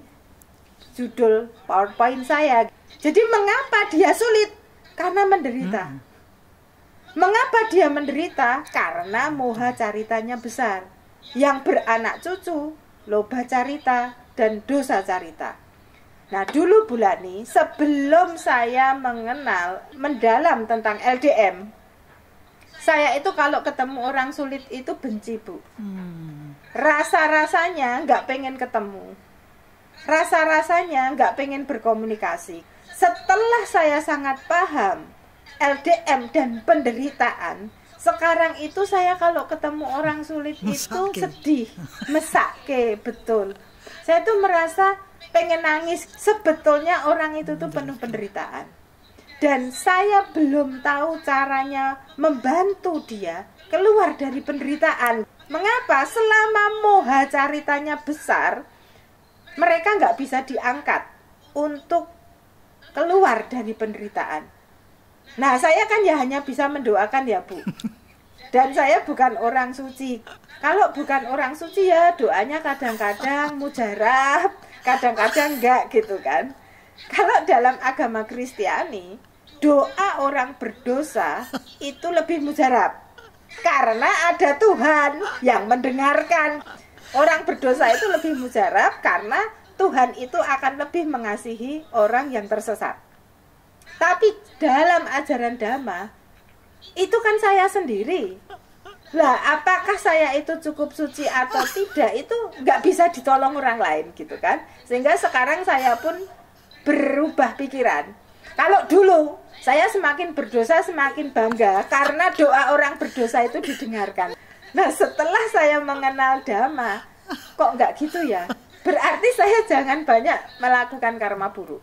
judul PowerPoint saya. Jadi mengapa dia sulit? Karena menderita. Mengapa dia menderita? Karena moha caritanya besar, yang beranak cucu, loba carita, dan dosa carita. Nah, dulu Bulani, sebelum saya mendalam tentang LDM, saya itu kalau ketemu orang sulit itu benci, Bu. Rasa-rasanya nggak pengen ketemu. Rasa-rasanya nggak pengen berkomunikasi. Setelah saya sangat paham LDM dan penderitaan, sekarang itu saya kalau ketemu orang sulit itu sedih, mesake, betul. Saya tuh merasa pengen nangis. Sebetulnya orang itu tuh penuh penderitaan. Dan saya belum tahu caranya membantu dia keluar dari penderitaan. Mengapa? Selama moha caritanya besar, mereka nggak bisa diangkat untuk keluar dari penderitaan. Nah, saya kan ya hanya bisa mendoakan ya, Bu. Dan saya bukan orang suci. Kalau bukan orang suci ya doanya kadang-kadang mujarab, kadang-kadang enggak gitu kan. Kalau dalam agama Kristiani, doa orang berdosa itu lebih mujarab. Karena ada Tuhan yang mendengarkan. Orang berdosa itu lebih mujarab karena Tuhan itu akan lebih mengasihi orang yang tersesat. Tapi dalam ajaran Dhamma, itu kan saya sendiri. Lah, apakah saya itu cukup suci atau tidak, itu nggak bisa ditolong orang lain gitu kan. Sehingga sekarang saya pun berubah pikiran. Kalau dulu saya semakin berdosa semakin bangga karena doa orang berdosa itu didengarkan. Nah, setelah saya mengenal Dhamma, kok nggak gitu ya? Berarti saya jangan banyak melakukan karma buruk.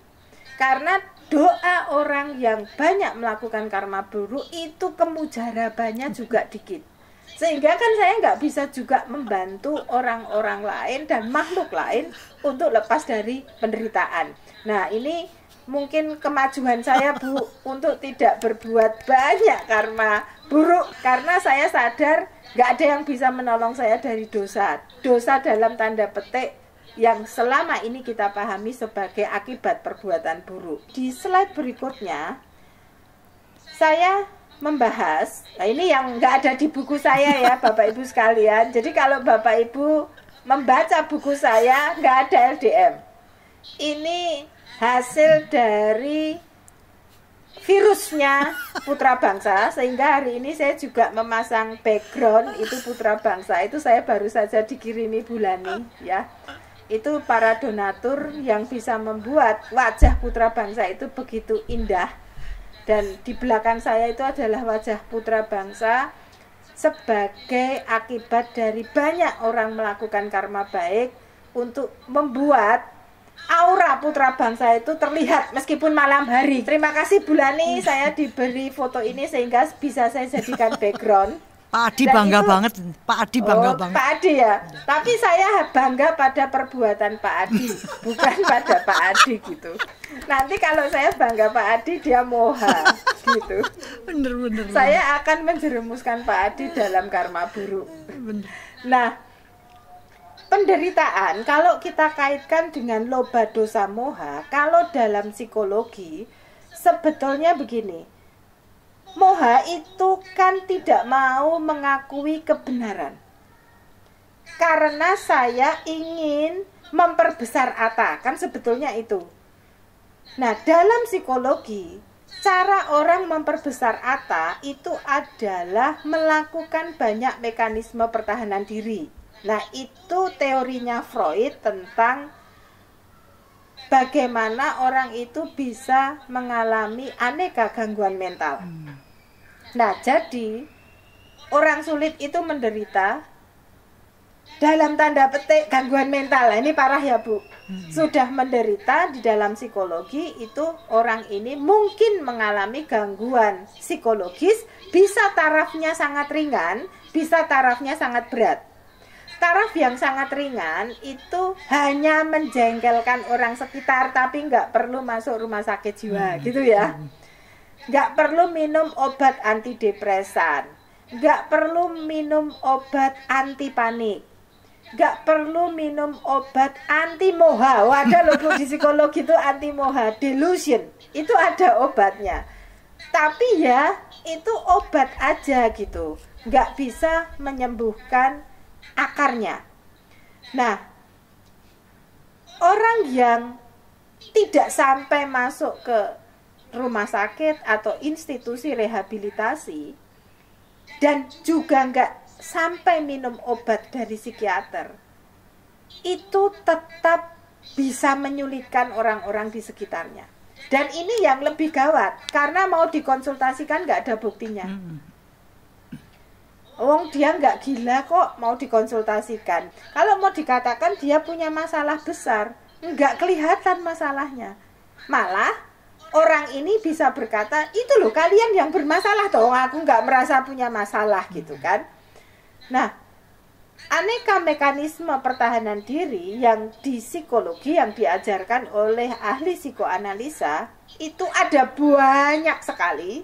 Karena doa orang yang banyak melakukan karma buruk itu kemujarabannya juga dikit. Sehingga kan saya nggak bisa juga membantu orang-orang lain dan makhluk lain untuk lepas dari penderitaan. Nah, ini mungkin kemajuan saya, Bu, untuk tidak berbuat banyak karma buruk. Karena saya sadar nggak ada yang bisa menolong saya dari dosa. Dosa dalam tanda petik yang selama ini kita pahami sebagai akibat perbuatan buruk. Di slide berikutnya, saya membahas, nah ini yang nggak ada di buku saya ya Bapak Ibu sekalian. Jadi kalau Bapak Ibu membaca buku saya nggak ada LDM. Ini hasil dari virusnya Putra Bangsa, sehingga hari ini saya juga memasang background itu Putra Bangsa. Itu saya baru saja dikirimi Bulani ya. Itu para donatur yang bisa membuat wajah Putra Bangsa itu begitu indah. Dan di belakang saya itu adalah wajah Putra Bangsa sebagai akibat dari banyak orang melakukan karma baik untuk membuat aura Putra Bangsa itu terlihat meskipun malam hari. Terima kasih Bulani, saya diberi foto ini sehingga bisa saya jadikan background. Pak Adi Dan bangga itu- banget. Pak Adi bangga Oh, banget. Pak Adi ya. Tapi saya bangga pada perbuatan Pak Adi, bukan pada Pak Adi gitu. Nanti kalau saya bangga Pak Adi, dia moha gitu. Bener. Saya akan menjerumuskan Pak Adi dalam karma buruk. Bener. Nah, penderitaan kalau kita kaitkan dengan loba dosa moha, kalau dalam psikologi sebetulnya begini. Moha itu kan tidak mau mengakui kebenaran. Karena saya ingin memperbesar Ata, kan sebetulnya itu. Nah, dalam psikologi, cara orang memperbesar Ata itu adalah melakukan banyak mekanisme pertahanan diri. Nah, itu teorinya Freud tentang bagaimana orang itu bisa mengalami aneka gangguan mental. Nah, jadi orang sulit itu menderita dalam tanda petik gangguan mental. Nah, ini parah ya, Bu. Sudah menderita di dalam psikologi itu orang ini mungkin mengalami gangguan psikologis, bisa tarafnya sangat ringan, bisa tarafnya sangat berat. Taraf yang sangat ringan itu hanya menjengkelkan orang sekitar, tapi nggak perlu masuk rumah sakit jiwa, gitu ya. Nggak perlu minum obat antidepresan, nggak perlu minum obat anti panik, nggak perlu minum obat anti moha. Ada loh Bu, di psikologi itu anti moha, delusion, itu ada obatnya. Tapi ya itu obat aja gitu, nggak bisa menyembuhkan akarnya. Nah, orang yang tidak sampai masuk ke rumah sakit atau institusi rehabilitasi dan juga nggak sampai minum obat dari psikiater, itu tetap bisa menyulitkan orang-orang di sekitarnya. Dan ini yang lebih gawat, karena mau dikonsultasikan nggak ada buktinya. Wong dia nggak gila kok mau dikonsultasikan. Kalau mau dikatakan dia punya masalah besar, nggak kelihatan masalahnya. Malah orang ini bisa berkata, itu loh kalian yang bermasalah toh, aku nggak merasa punya masalah gitu kan. Nah, aneka mekanisme pertahanan diri yang di psikologi yang diajarkan oleh ahli psikoanalisa itu ada banyak sekali.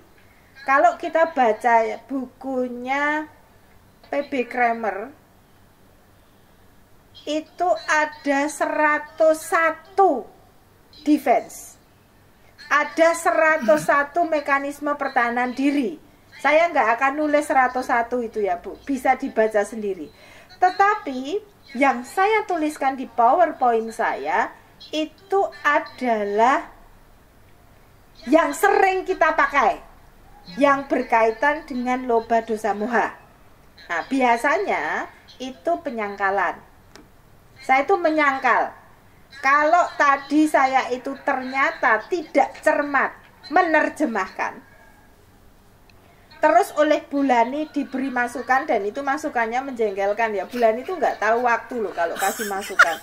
Kalau kita baca bukunya P.B. Kramer, itu ada 101 defense. Ada 101 mekanisme pertahanan diri. Saya nggak akan nulis 101 itu ya Bu, bisa dibaca sendiri. Tetapi yang saya tuliskan di PowerPoint saya itu adalah yang sering kita pakai, yang berkaitan dengan loba dosa moha. Nah, biasanya itu penyangkalan. Saya itu menyangkal. Kalau tadi saya itu ternyata tidak cermat menerjemahkan, terus oleh Bulani diberi masukan, dan itu masukannya menjengkelkan ya. Bulani itu nggak tahu waktu loh kalau kasih masukan.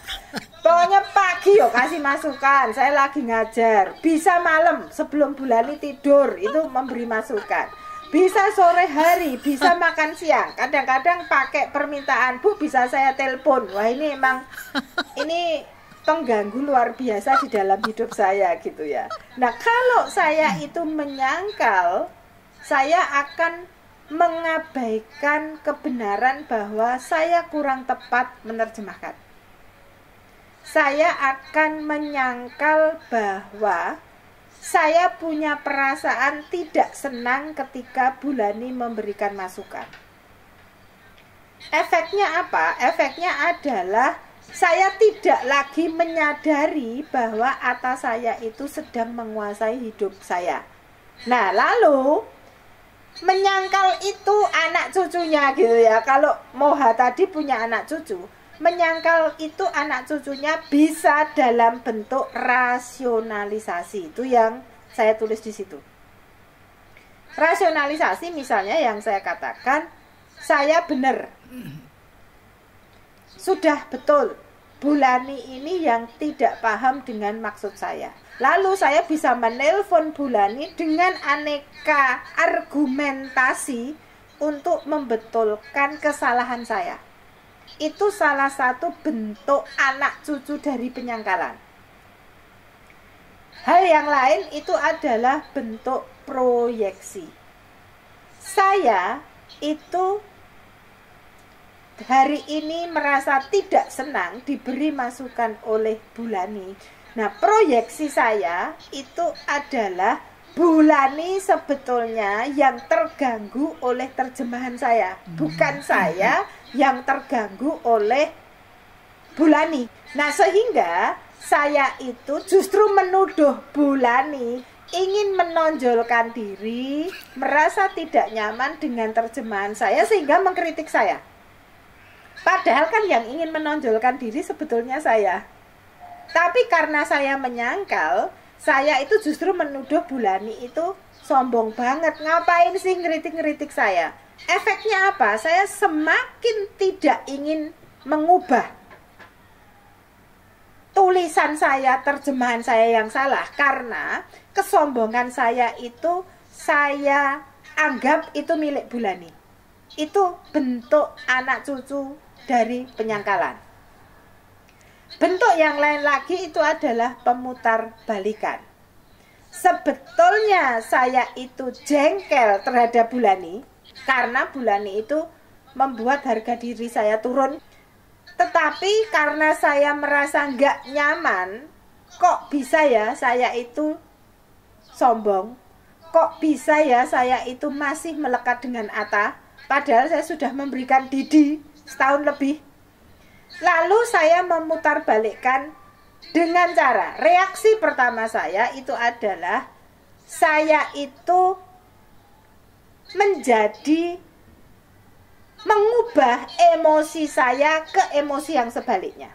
Pokoknya pagi yo kasih masukan, saya lagi ngajar. Bisa malam sebelum Bulani tidur itu memberi masukan. Bisa sore hari, bisa makan siang. Kadang-kadang pakai permintaan, Bu bisa saya telepon. Wah ini emang ini pengganggu luar biasa di dalam hidup saya gitu ya. Nah kalau saya itu menyangkal, saya akan mengabaikan kebenaran bahwa saya kurang tepat menerjemahkan. Saya akan menyangkal bahwa saya punya perasaan tidak senang ketika Bulani memberikan masukan. Efeknya apa? Efeknya adalah saya tidak lagi menyadari bahwa atas saya itu sedang menguasai hidup saya. Nah, lalu menyangkal itu anak cucunya gitu ya. Kalau moha tadi punya anak cucu, menyangkal itu anak cucunya bisa dalam bentuk rasionalisasi. Itu yang saya tulis di situ. Rasionalisasi misalnya yang saya katakan, saya benar. Sudah betul, Bulani ini yang tidak paham dengan maksud saya. Lalu saya bisa menelpon Bulani dengan aneka argumentasi untuk membetulkan kesalahan saya. Itu salah satu bentuk anak cucu dari penyangkalan. Hal yang lain itu adalah bentuk proyeksi. Saya itu hari ini merasa tidak senang diberi masukan oleh Bulani. Nah, proyeksi saya itu adalah Bulani sebetulnya yang terganggu oleh terjemahan saya, bukan saya yang terganggu oleh Bulani. Nah, sehingga saya itu justru menuduh Bulani ingin menonjolkan diri, merasa tidak nyaman dengan terjemahan saya sehingga mengkritik saya. Padahal kan yang ingin menonjolkan diri sebetulnya saya. Tapi karena saya menyangkal, saya itu justru menuduh Bulani itu sombong banget. Ngapain sih ngeritik-ngeritik saya? Efeknya apa? Saya semakin tidak ingin mengubah tulisan saya, terjemahan saya yang salah. Karena kesombongan saya itu saya anggap itu milik Bulani. Itu bentuk anak cucu dari penyangkalan. Bentuk yang lain lagi itu adalah pemutar balikan. Sebetulnya saya itu jengkel terhadap Bulani karena Bulani itu membuat harga diri saya turun. Tetapi karena saya merasa nggak nyaman, kok bisa ya saya itu sombong? Kok bisa ya saya itu masih melekat dengan Atta? Padahal saya sudah memberikan Didi setahun lebih. Lalu saya memutarbalikkan dengan cara, reaksi pertama saya itu adalah saya itu menjadi mengubah emosi saya ke emosi yang sebaliknya.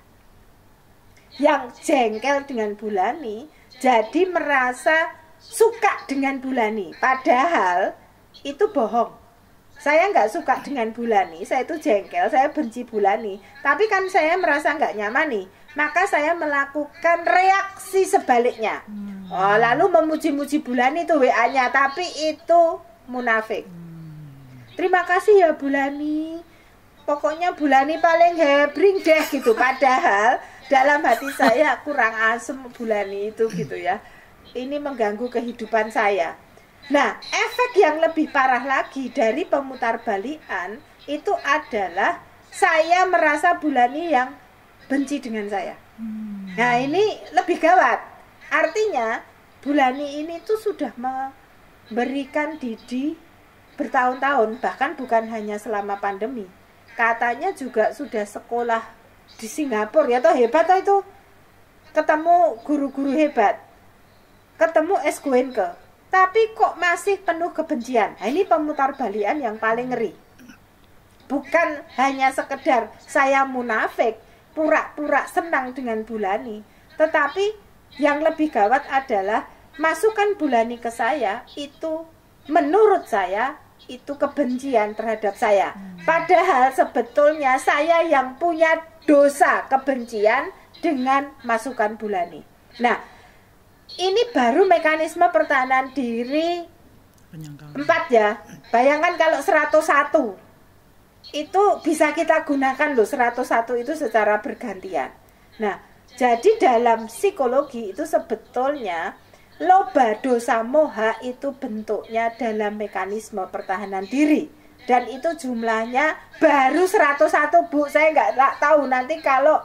Yang jengkel dengan Bulani jadi merasa suka dengan Bulani, padahal itu bohong. Saya nggak suka dengan Bulani, saya itu jengkel, saya benci Bulani. Tapi kan saya merasa nggak nyaman nih, maka saya melakukan reaksi sebaliknya. Oh, lalu memuji-muji Bulani itu WA-nya, tapi itu munafik. Terima kasih ya Bulani, pokoknya Bulani paling hebring deh gitu. Padahal dalam hati saya kurang asem Bulani itu gitu ya. Ini mengganggu kehidupan saya. Nah, efek yang lebih parah lagi dari pemutarbalikan itu adalah saya merasa Bulani yang benci dengan saya. Nah, ini lebih gawat. Artinya Bulani ini tuh sudah memberikan Didi bertahun-tahun, bahkan bukan hanya selama pandemi. Katanya juga sudah sekolah di Singapura, ya toh hebat toh itu. Ketemu guru-guru hebat, ketemu Eskuenke. Tapi kok masih penuh kebencian. Nah, ini pemutarbalikan yang paling ngeri. Bukan hanya sekedar saya munafik, pura-pura senang dengan Bulani, tetapi yang lebih gawat adalah masukan Bulani ke saya itu menurut saya itu kebencian terhadap saya. Padahal sebetulnya saya yang punya dosa kebencian dengan masukan Bulani. Nah, ini baru mekanisme pertahanan diri 4 ya. Bayangkan kalau 101 itu bisa kita gunakan loh, 101 itu secara bergantian. Nah, jadi dalam psikologi itu sebetulnya loba dosa moha itu bentuknya dalam mekanisme pertahanan diri. Dan itu jumlahnya baru 101 Bu. Saya nggak tahu nanti kalau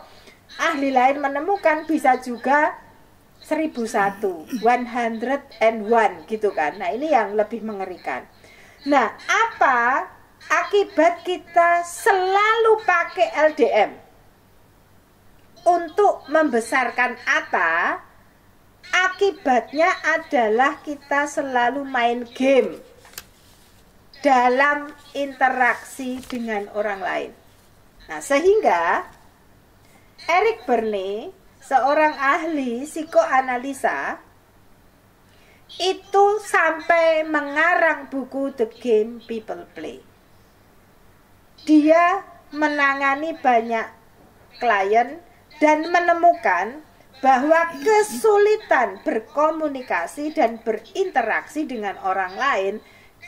ahli lain menemukan bisa juga 1001, 101 gitu kan. Nah, ini yang lebih mengerikan. Nah, apa akibat kita selalu pakai LDM untuk membesarkan Atta? Akibatnya adalah kita selalu main game dalam interaksi dengan orang lain. Nah, sehingga Eric Berne, seorang ahli psikoanalisa, itu sampai mengarang buku The Game People Play. Dia menangani banyak klien dan menemukan bahwa kesulitan berkomunikasi dan berinteraksi dengan orang lain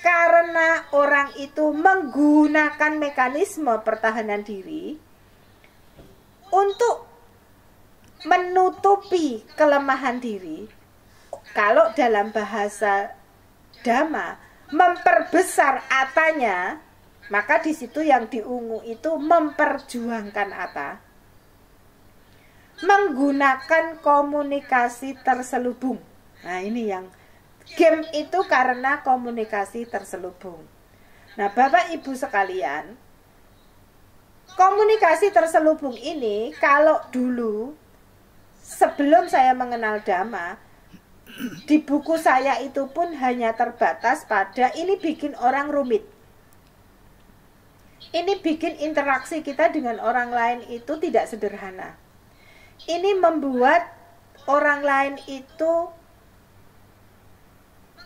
karena orang itu menggunakan mekanisme pertahanan diri untuk menutupi kelemahan diri. Kalau dalam bahasa Dhamma, memperbesar atanya, maka di situ yang diungu itu memperjuangkan ata. Menggunakan komunikasi terselubung. Nah, ini yang game itu karena komunikasi terselubung. Nah, Bapak Ibu sekalian, komunikasi terselubung ini kalau dulu sebelum saya mengenal Dhamma, di buku saya itu pun hanya terbatas pada ini bikin orang rumit. Ini bikin interaksi kita dengan orang lain itu tidak sederhana. Ini membuat orang lain itu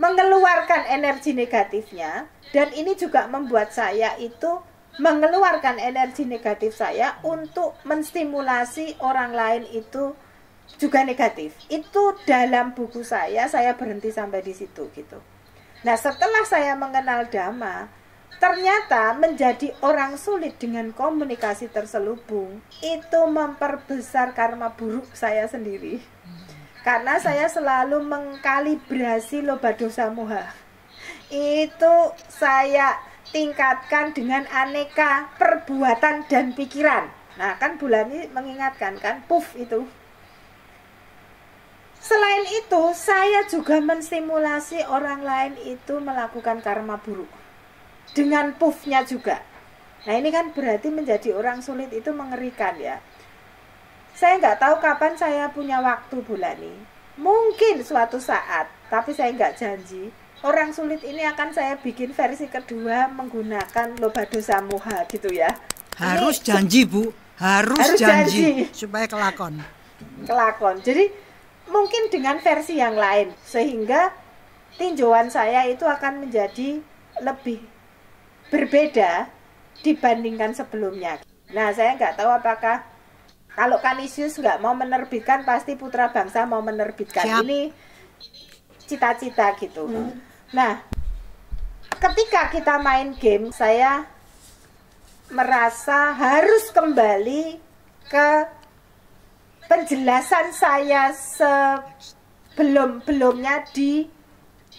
mengeluarkan energi negatifnya, dan ini juga membuat saya itu mengeluarkan energi negatif saya untuk menstimulasi orang lain itu juga negatif. Itu dalam buku saya berhenti sampai di situ gitu. Nah, setelah saya mengenal Dhamma, ternyata menjadi orang sulit dengan komunikasi terselubung itu memperbesar karma buruk saya sendiri. Karena saya selalu mengkalibrasi loba dosa moha. Itu saya tingkatkan dengan aneka perbuatan dan pikiran. Nah, kan bulan ini mengingatkan kan, puff itu. Selain itu, saya juga menstimulasi orang lain itu melakukan karma buruk dengan puffnya juga. Nah, ini kan berarti menjadi orang sulit itu mengerikan ya. Saya nggak tahu kapan saya punya waktu bulan ini. Mungkin suatu saat, tapi saya nggak janji. Orang sulit ini akan saya bikin versi kedua menggunakan loba dosa moha gitu ya. Harus ini, janji Bu, harus janji supaya kelakon. Jadi mungkin dengan versi yang lain, sehingga tinjauan saya itu akan menjadi lebih berbeda dibandingkan sebelumnya. Nah, saya nggak tahu apakah kalau Kanisius nggak mau menerbitkan, pasti Putra Bangsa mau menerbitkan. Siap. Ini cita-cita gitu. Nah, ketika kita main game, saya merasa harus kembali ke penjelasan saya sebelumnya di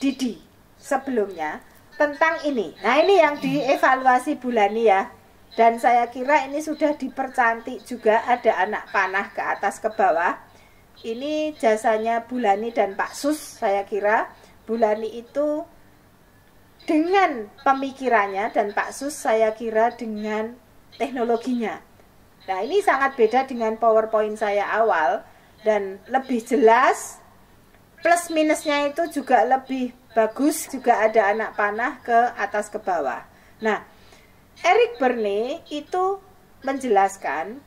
Didi sebelumnya tentang ini. Nah, ini yang dievaluasi bulan ini ya. Dan saya kira ini sudah dipercantik juga, ada anak panah ke atas ke bawah. Ini jasanya Bulani dan Pak Sus. Saya kira Bulani itu dengan pemikirannya dan Pak Sus saya kira dengan teknologinya. Nah, ini sangat beda dengan PowerPoint saya awal dan lebih jelas. Plus minusnya itu juga lebih bagus, juga ada anak panah ke atas ke bawah. Nah, Eric Berne itu menjelaskan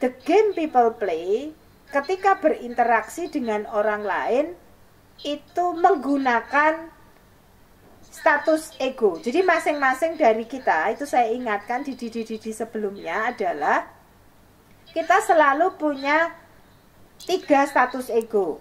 the game people play ketika berinteraksi dengan orang lain itu menggunakan status ego. Jadi masing-masing dari kita, itu saya ingatkan di sebelumnya adalah kita selalu punya 3 status ego.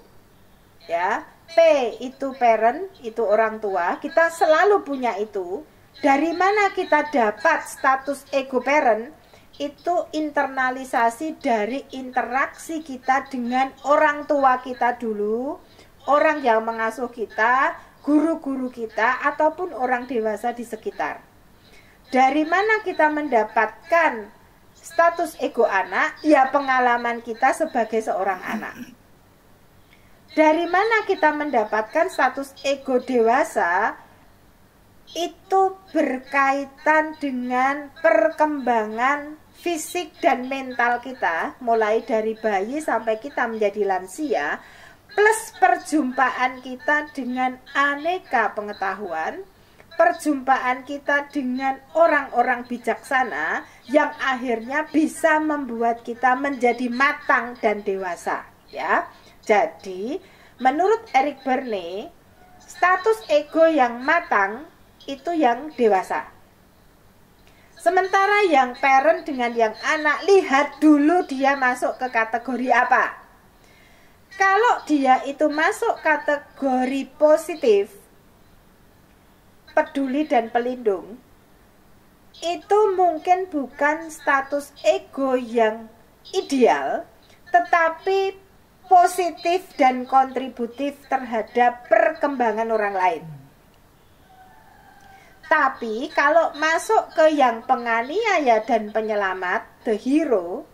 Ya, P itu parent, itu orang tua, kita selalu punya itu. Dari mana kita dapat status ego parent? Itu internalisasi dari interaksi kita dengan orang tua kita dulu, orang yang mengasuh kita, guru-guru kita, ataupun orang dewasa di sekitar. Dari mana kita mendapatkan status ego anak? Ya, pengalaman kita sebagai seorang anak. Dari mana kita mendapatkan status ego dewasa? Itu berkaitan dengan perkembangan fisik dan mental kita, mulai dari bayi sampai kita menjadi lansia, plus perjumpaan kita dengan aneka pengetahuan, perjumpaan kita dengan orang-orang bijaksana yang akhirnya bisa membuat kita menjadi matang dan dewasa, ya. Jadi, menurut Eric Berne, status ego yang matang itu yang dewasa. Sementara yang parent dengan yang anak, lihat dulu dia masuk ke kategori apa. Kalau dia itu masuk kategori positif, peduli dan pelindung, itu mungkin bukan status ego yang ideal, tetapi positif dan kontributif terhadap perkembangan orang lain. Tapi kalau masuk ke yang penganiaya dan penyelamat, the hero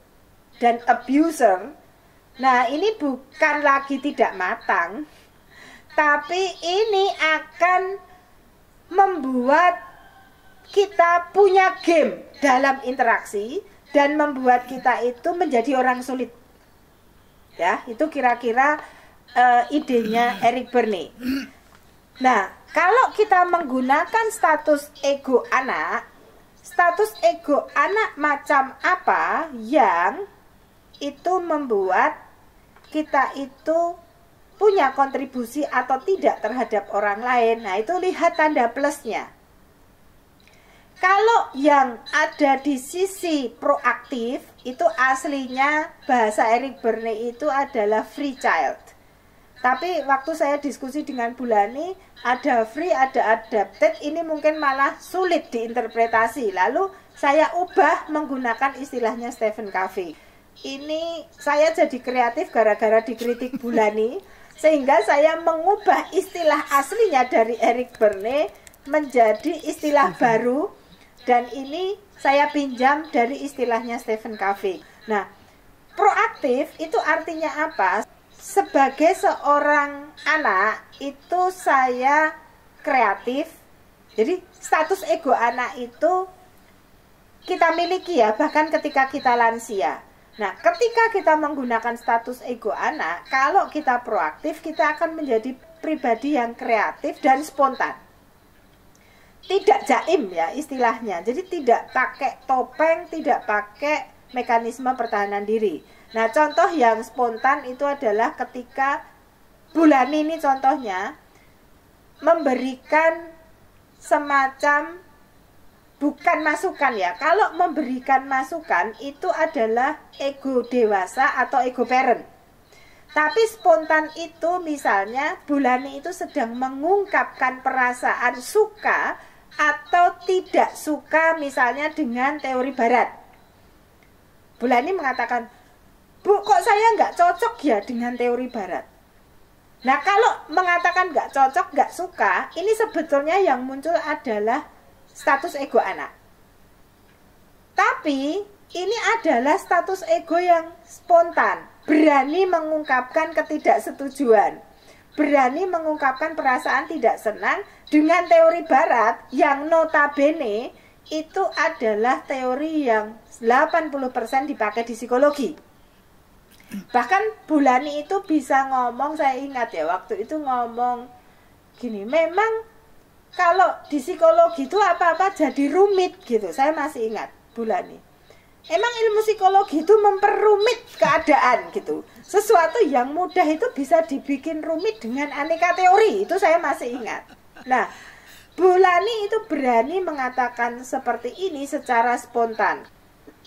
dan abuser, nah ini bukan lagi tidak matang, tapi ini akan membuat kita punya game dalam interaksi dan membuat kita itu menjadi orang sulit. Ya, itu kira-kira idenya Eric Berne. Nah, kalau kita menggunakan status ego anak macam apa yang itu membuat kita itu punya kontribusi atau tidak terhadap orang lain. Nah, itu lihat tanda plusnya. Kalau yang ada di sisi proaktif, itu aslinya bahasa Eric Berne itu adalah free child. Tapi waktu saya diskusi dengan Bulani, ada free, ada adapted, ini mungkin malah sulit diinterpretasi. Lalu saya ubah menggunakan istilahnya Stephen Covey. Ini saya jadi kreatif gara-gara dikritik Bulani, sehingga saya mengubah istilah aslinya dari Eric Berne menjadi istilah baru, dan ini saya pinjam dari istilahnya Stephen Covey. Nah, proaktif itu artinya apa? Sebagai seorang anak itu saya kreatif. Jadi status ego anak itu kita miliki ya, bahkan ketika kita lansia. Nah, ketika kita menggunakan status ego anak, kalau kita proaktif, kita akan menjadi pribadi yang kreatif dan spontan. Tidak jaim ya istilahnya. Jadi tidak pakai topeng, tidak pakai mekanisme pertahanan diri. Nah, contoh yang spontan itu adalah ketika Bulani ini contohnya memberikan semacam, bukan masukan ya. Kalau memberikan masukan itu adalah ego dewasa atau ego parent. Tapi spontan itu misalnya Bulani itu sedang mengungkapkan perasaan suka atau tidak suka misalnya dengan teori barat. Bulani mengatakan, "Bu, kok saya nggak cocok ya dengan teori barat?" Nah, kalau mengatakan nggak cocok, nggak suka, ini sebetulnya yang muncul adalah status ego anak. Tapi ini adalah status ego yang spontan, berani mengungkapkan ketidaksetujuan, berani mengungkapkan perasaan tidak senang dengan teori barat yang notabene itu adalah teori yang 80% dipakai di psikologi. Bahkan Bulani itu bisa ngomong, saya ingat ya waktu itu ngomong gini, memang kalau di psikologi itu apa-apa jadi rumit gitu. Saya masih ingat Bulani. Emang ilmu psikologi itu memperumit keadaan gitu. Sesuatu yang mudah itu bisa dibikin rumit dengan aneka teori. Itu saya masih ingat. Nah, Bulani itu berani mengatakan seperti ini secara spontan.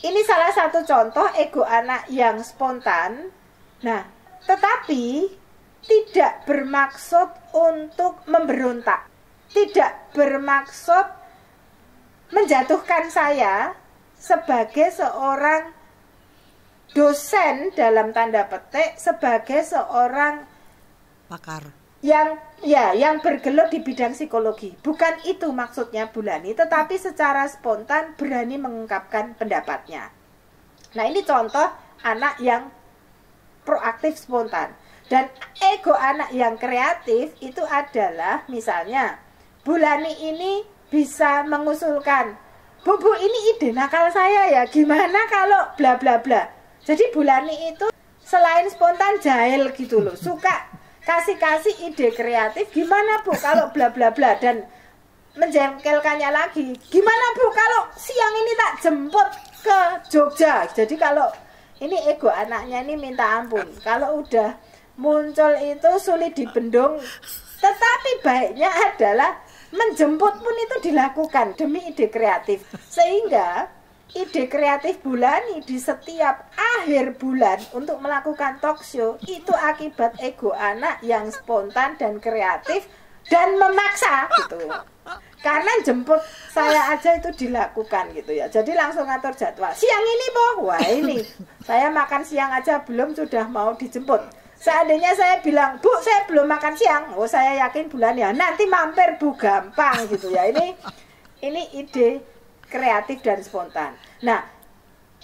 Ini salah satu contoh ego anak yang spontan. Nah, tetapi tidak bermaksud untuk memberontak. Tidak bermaksud menjatuhkan saya sebagai seorang dosen dalam tanda petik, sebagai seorang pakar yang bergelut di bidang psikologi. Bukan itu maksudnya Bulani, tetapi secara spontan berani mengungkapkan pendapatnya. Nah, ini contoh anak yang proaktif spontan. Dan ego anak yang kreatif itu adalah misalnya Bulani ini bisa mengusulkan, Bu, ini ide nakal saya ya, gimana kalau bla bla bla. Jadi Bulani itu selain spontan jahil gitu loh, suka kasih ide kreatif, gimana Bu kalau bla bla bla, dan menjengkelkannya lagi, gimana Bu kalau siang ini tak jemput ke Jogja. Jadi kalau ini ego anaknya ini minta ampun, kalau udah muncul itu sulit dibendung. Tetapi baiknya adalah menjemput pun itu dilakukan demi ide kreatif. Sehingga ide kreatif Bulani di setiap akhir bulan untuk melakukan talk show itu akibat ego anak yang spontan dan kreatif dan memaksa gitu. Karena jemput saya aja itu dilakukan gitu ya. Jadi langsung ngatur jadwal. Siang ini wah ini saya makan siang aja belum sudah mau dijemput. Seandainya saya bilang, Bu, saya belum makan siang. Oh, saya yakin bulan ya nanti mampir Bu, gampang gitu ya. Ini ide kreatif dan spontan. Nah,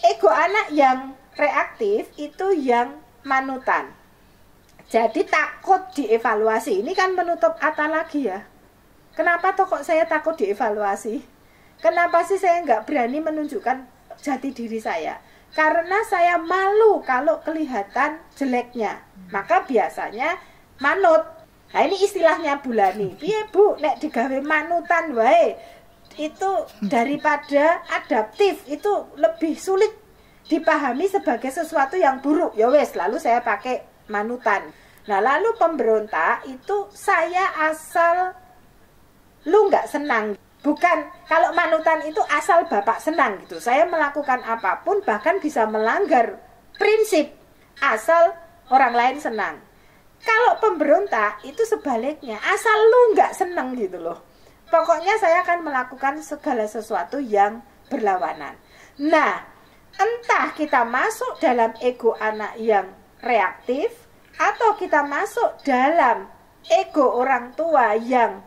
ego anak yang reaktif itu yang manutan. Jadi takut dievaluasi. Ini kan menutup mata lagi ya. Kenapa toh kok saya takut dievaluasi? Kenapa sih saya nggak berani menunjukkan jati diri saya? Karena saya malu kalau kelihatan jeleknya. Maka biasanya manut. Nah ini istilahnya Bulani. Piye Bu, nek digawe manutan wae. Itu daripada adaptif, itu lebih sulit dipahami sebagai sesuatu yang buruk. Ya wes, lalu saya pakai manutan. Nah lalu pemberontak itu saya asal lu nggak senang. Bukan, kalau manutan itu asal bapak senang gitu. Saya melakukan apapun bahkan bisa melanggar prinsip asal orang lain senang. Kalau pemberontak itu sebaliknya, asal lu nggak senang gitu loh. Pokoknya saya akan melakukan segala sesuatu yang berlawanan. Nah, entah kita masuk dalam ego anak yang reaktif atau kita masuk dalam ego orang tua yang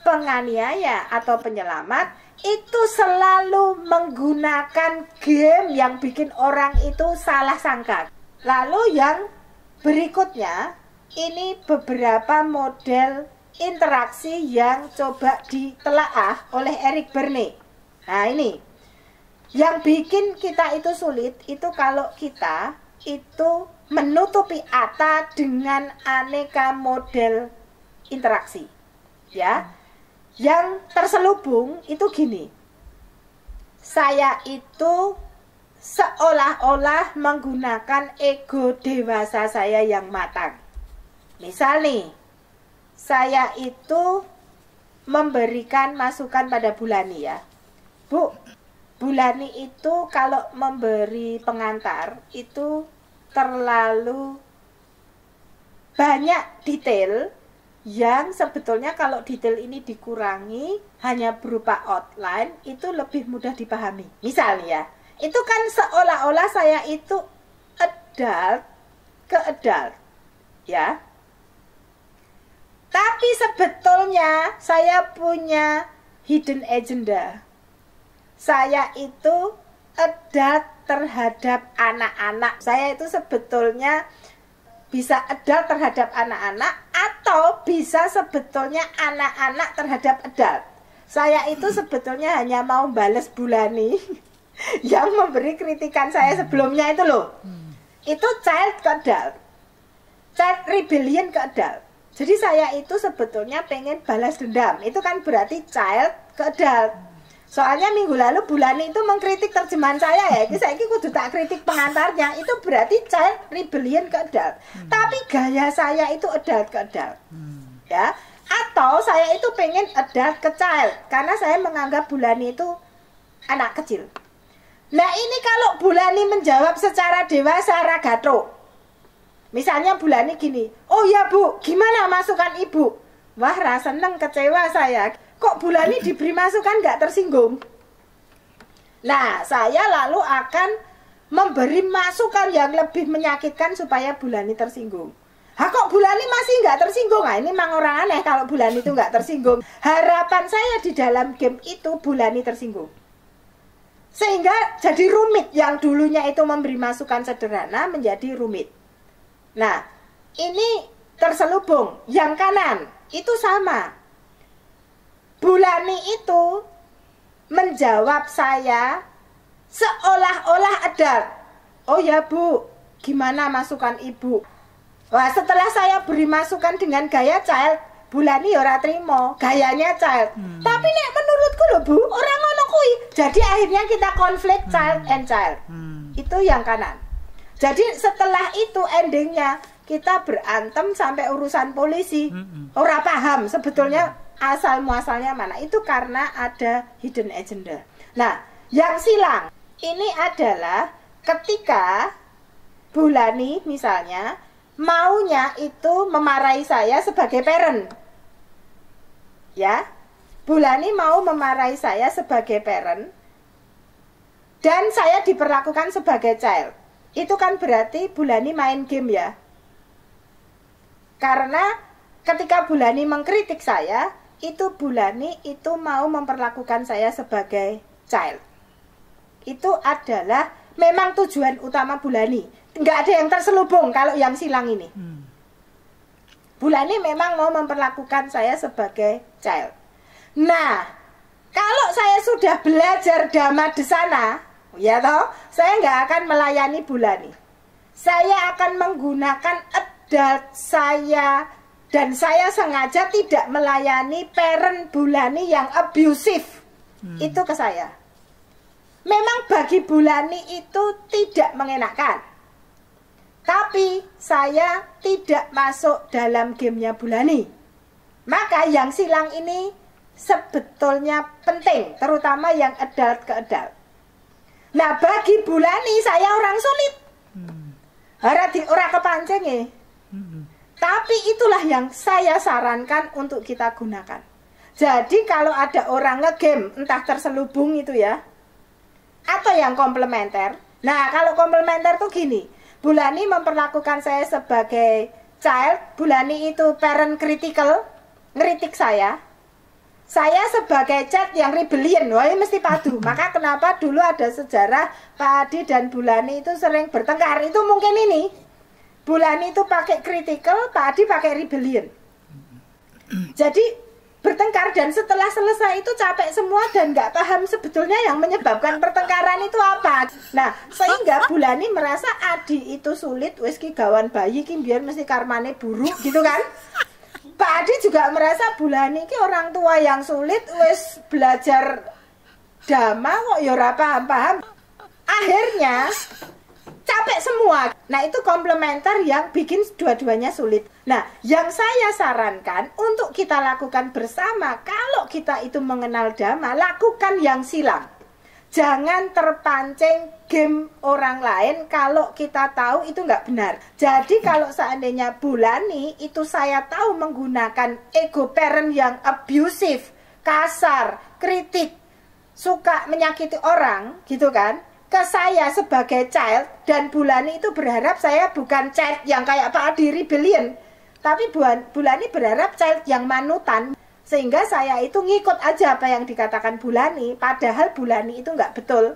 penganiaya atau penyelamat, itu selalu menggunakan game yang bikin orang itu salah sangka. Lalu yang berikutnya, ini beberapa model interaksi yang coba ditelaah oleh Eric Berne. Nah ini, yang bikin kita itu sulit, itu kalau kita itu menutupi ata dengan aneka model interaksi. Ya, yang terselubung itu gini, saya itu seolah-olah menggunakan ego dewasa saya yang matang. Misal nih, saya itu memberikan masukan pada Bulani ya, Bu, Bulani itu kalau memberi pengantar itu terlalu banyak detail, yang sebetulnya kalau detail ini dikurangi hanya berupa outline itu lebih mudah dipahami. Misalnya, itu kan seolah-olah saya itu adult ke adult, ya. Tapi sebetulnya saya punya hidden agenda. Saya itu adult terhadap anak-anak. Saya itu sebetulnya bisa adult terhadap anak-anak atau bisa sebetulnya anak-anak terhadap adult. Saya itu sebetulnya hanya mau balas Bulani yang memberi kritikan saya sebelumnya itu loh. Itu child ke adult, child rebellion ke adult. Jadi saya itu sebetulnya pengen balas dendam. Itu kan berarti child ke adult. Soalnya minggu lalu Bulani itu mengkritik terjemahan saya ya. Saya kudu tak kritik pengantarnya. Itu berarti child rebellion ke adult. Tapi gaya saya itu adult ke adult. Ya. Atau saya itu pengen adult ke child. Karena saya menganggap Bulani itu anak kecil. Nah ini kalau Bulani menjawab secara dewasa ragatro. Misalnya Bulani gini, oh ya Bu, gimana masukan Ibu? Wah rasa seneng, kecewa saya. Kok Bulani diberi masukan nggak tersinggung? Nah, saya lalu akan memberi masukan yang lebih menyakitkan supaya Bulani tersinggung. Kok Bulani masih nggak tersinggung? Nah, ini memang orang aneh kalau Bulani itu nggak tersinggung. Harapan saya di dalam game itu Bulani tersinggung. Sehingga jadi rumit. Yang dulunya itu memberi masukan sederhana menjadi rumit. Nah, ini terselubung. Yang kanan, itu sama. Bulani itu menjawab saya seolah-olah adult. Oh ya Bu, gimana masukan Ibu? Wah setelah saya beri masukan dengan gaya child, Bulani ora trimo, gayanya child. Tapi nek menurutku loh Bu, orang ngono kuwi. Jadi akhirnya kita konflik child and child. Itu yang kanan. Jadi setelah itu endingnya kita berantem sampai urusan polisi. Ora paham sebetulnya asal muasalnya mana. Itu karena ada hidden agenda. Nah, yang silang ini adalah ketika Bulani misalnya maunya itu memarahi saya sebagai parent. Ya. Bulani mau memarahi saya sebagai parent dan saya diperlakukan sebagai child. Itu kan berarti Bulani main game ya. Karena ketika Bulani mengkritik saya, itu Bulani itu mau memperlakukan saya sebagai child. Itu adalah memang tujuan utama Bulani. Nggak ada yang terselubung kalau yang silang ini. Bulani memang mau memperlakukan saya sebagai child. Nah, kalau saya sudah belajar Dhamma Desana, ya toh, saya nggak akan melayani Bulani. Saya akan menggunakan adult saya, dan saya sengaja tidak melayani parent Bulani yang abusive. Itu ke saya. Memang bagi Bulani itu tidak mengenakan. Tapi saya tidak masuk dalam gamenya Bulani. Maka yang silang ini sebetulnya penting, terutama yang adult ke adult. Nah, bagi Bulani saya orang sulit. Ora kepancing ya. Tapi itulah yang saya sarankan untuk kita gunakan. Jadi kalau ada orang ngegame, entah terselubung itu ya, atau yang komplementer. Nah, kalau komplementer tuh gini, Bulani memperlakukan saya sebagai child, Bulani itu parent critical, ngeritik saya. Saya sebagai child yang rebellion, wah mesti padu. Maka kenapa dulu ada sejarah Pak Adi dan Bulani itu sering bertengkar, itu mungkin ini. Bulani itu pakai critical, Pak Adi pakai rebellion. Jadi bertengkar, dan setelah selesai itu capek semua dan nggak paham sebetulnya yang menyebabkan pertengkaran itu apa. Nah, sehingga Bulani merasa Adi itu sulit, wis ki gawan bayi ki biar mesti karmane buruk gitu kan. Pak Adi juga merasa Bulani ki orang tua yang sulit, wis belajar Dhamma kok ya ora paham-paham. Akhirnya capek semua. Nah, itu komplementer yang bikin dua-duanya sulit. Nah, yang saya sarankan untuk kita lakukan bersama, kalau kita itu mengenal Dhamma, lakukan yang silang. Jangan terpancing game orang lain kalau kita tahu itu nggak benar. Jadi kalau seandainya Bulani itu saya tahu menggunakan ego parent yang abusive, kasar, kritik, suka menyakiti orang, gitu kan, ke saya sebagai child, dan Bulani itu berharap saya bukan child yang kayak Pak Adi rebellion, tapi Bulani berharap child yang manutan. Sehingga saya itu ngikut aja apa yang dikatakan Bulani, padahal Bulani itu nggak betul.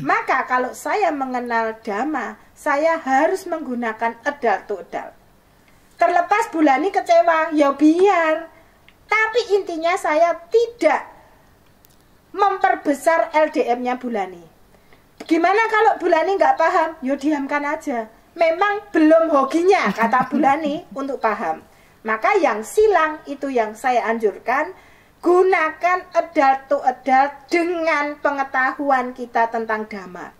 Maka kalau saya mengenal Dhamma, saya harus menggunakan adult to adult. Terlepas Bulani kecewa, ya biar. Tapi intinya saya tidak memperbesar LDM-nya Bulani. Gimana kalau Bulani nggak paham? Ya diamkan aja. Memang belum hokinya, kata Bulani, untuk paham. Maka yang silang itu yang saya anjurkan, gunakan adult to adult dengan pengetahuan kita tentang Dhamma.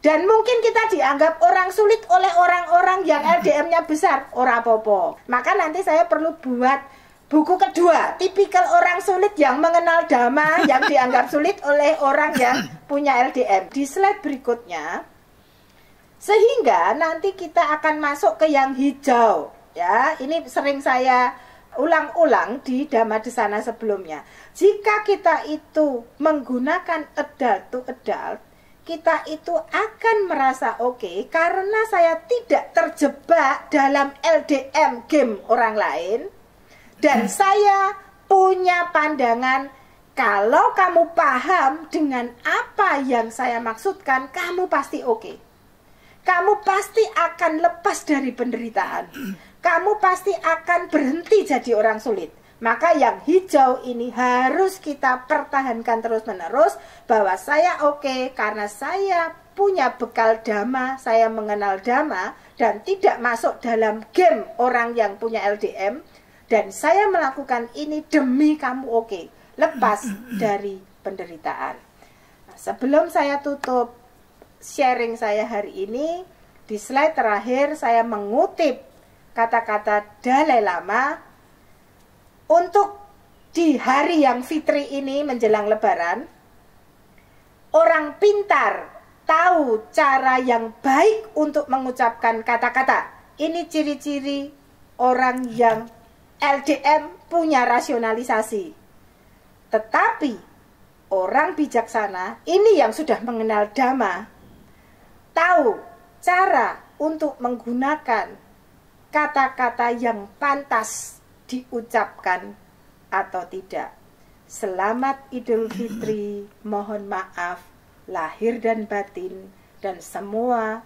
Dan mungkin kita dianggap orang sulit oleh orang-orang yang LDM-nya besar, ora apa-apa. Maka nanti saya perlu buat buku kedua, tipikal orang sulit yang mengenal Dhamma, yang dianggap sulit oleh orang yang punya LDM. Di slide berikutnya, sehingga nanti kita akan masuk ke yang hijau. Ya, ini sering saya ulang-ulang di Dhamma Desana sebelumnya. Jika kita itu menggunakan adult to adult, kita itu akan merasa oke, karena saya tidak terjebak dalam LDM game orang lain, dan saya punya pandangan, kalau kamu paham dengan apa yang saya maksudkan, kamu pasti oke. Kamu pasti akan lepas dari penderitaan. Kamu pasti akan berhenti jadi orang sulit. Maka yang hijau ini harus kita pertahankan terus-menerus, bahwa saya oke karena saya punya bekal Dhamma, saya mengenal Dhamma, dan tidak masuk dalam game orang yang punya LDM, dan saya melakukan ini demi kamu oke, lepas dari penderitaan. Nah, sebelum saya tutup sharing saya hari ini, di slide terakhir saya mengutip kata-kata Dalai Lama untuk di hari yang fitri ini menjelang Lebaran. Orang pintar tahu cara yang baik untuk mengucapkan kata-kata. Ini ciri-ciri orang yang LDM punya rasionalisasi. Tetapi orang bijaksana ini yang sudah mengenal Dhamma, tahu cara untuk menggunakan kata-kata yang pantas diucapkan atau tidak. Selamat Idul Fitri, mohon maaf lahir dan batin, dan semua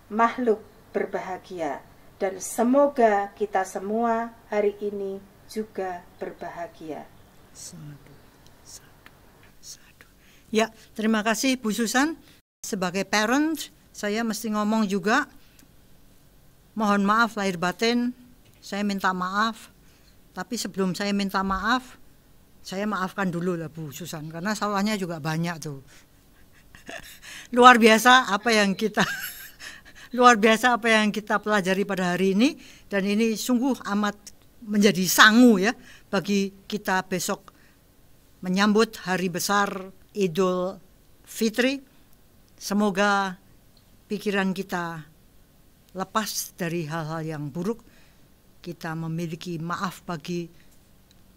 makhluk berbahagia. Dan semoga kita semua hari ini juga berbahagia. Sadu, sadu, sadu. Ya, terima kasih Bu Susan. Sebagai parent, saya mesti ngomong juga, mohon maaf lahir batin, saya minta maaf. Tapi sebelum saya minta maaf, saya maafkan dulu lah Bu Susan, karena salahnya juga banyak tuh. Luar biasa apa yang kita pelajari pada hari ini, dan ini sungguh amat menjadi sangu ya bagi kita besok menyambut hari besar Idul Fitri. Semoga pikiran kita lepas dari hal-hal yang buruk. Kita memiliki maaf bagi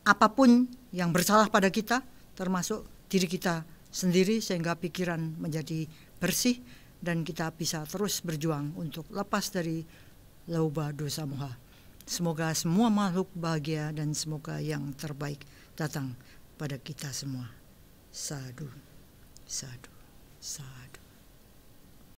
apapun yang bersalah pada kita, termasuk diri kita sendiri, sehingga pikiran menjadi bersih dan kita bisa terus berjuang untuk lepas dari lauba dosa moha. Semoga semua makhluk bahagia dan semoga yang terbaik datang pada kita semua. Sadu, sadu, sadu.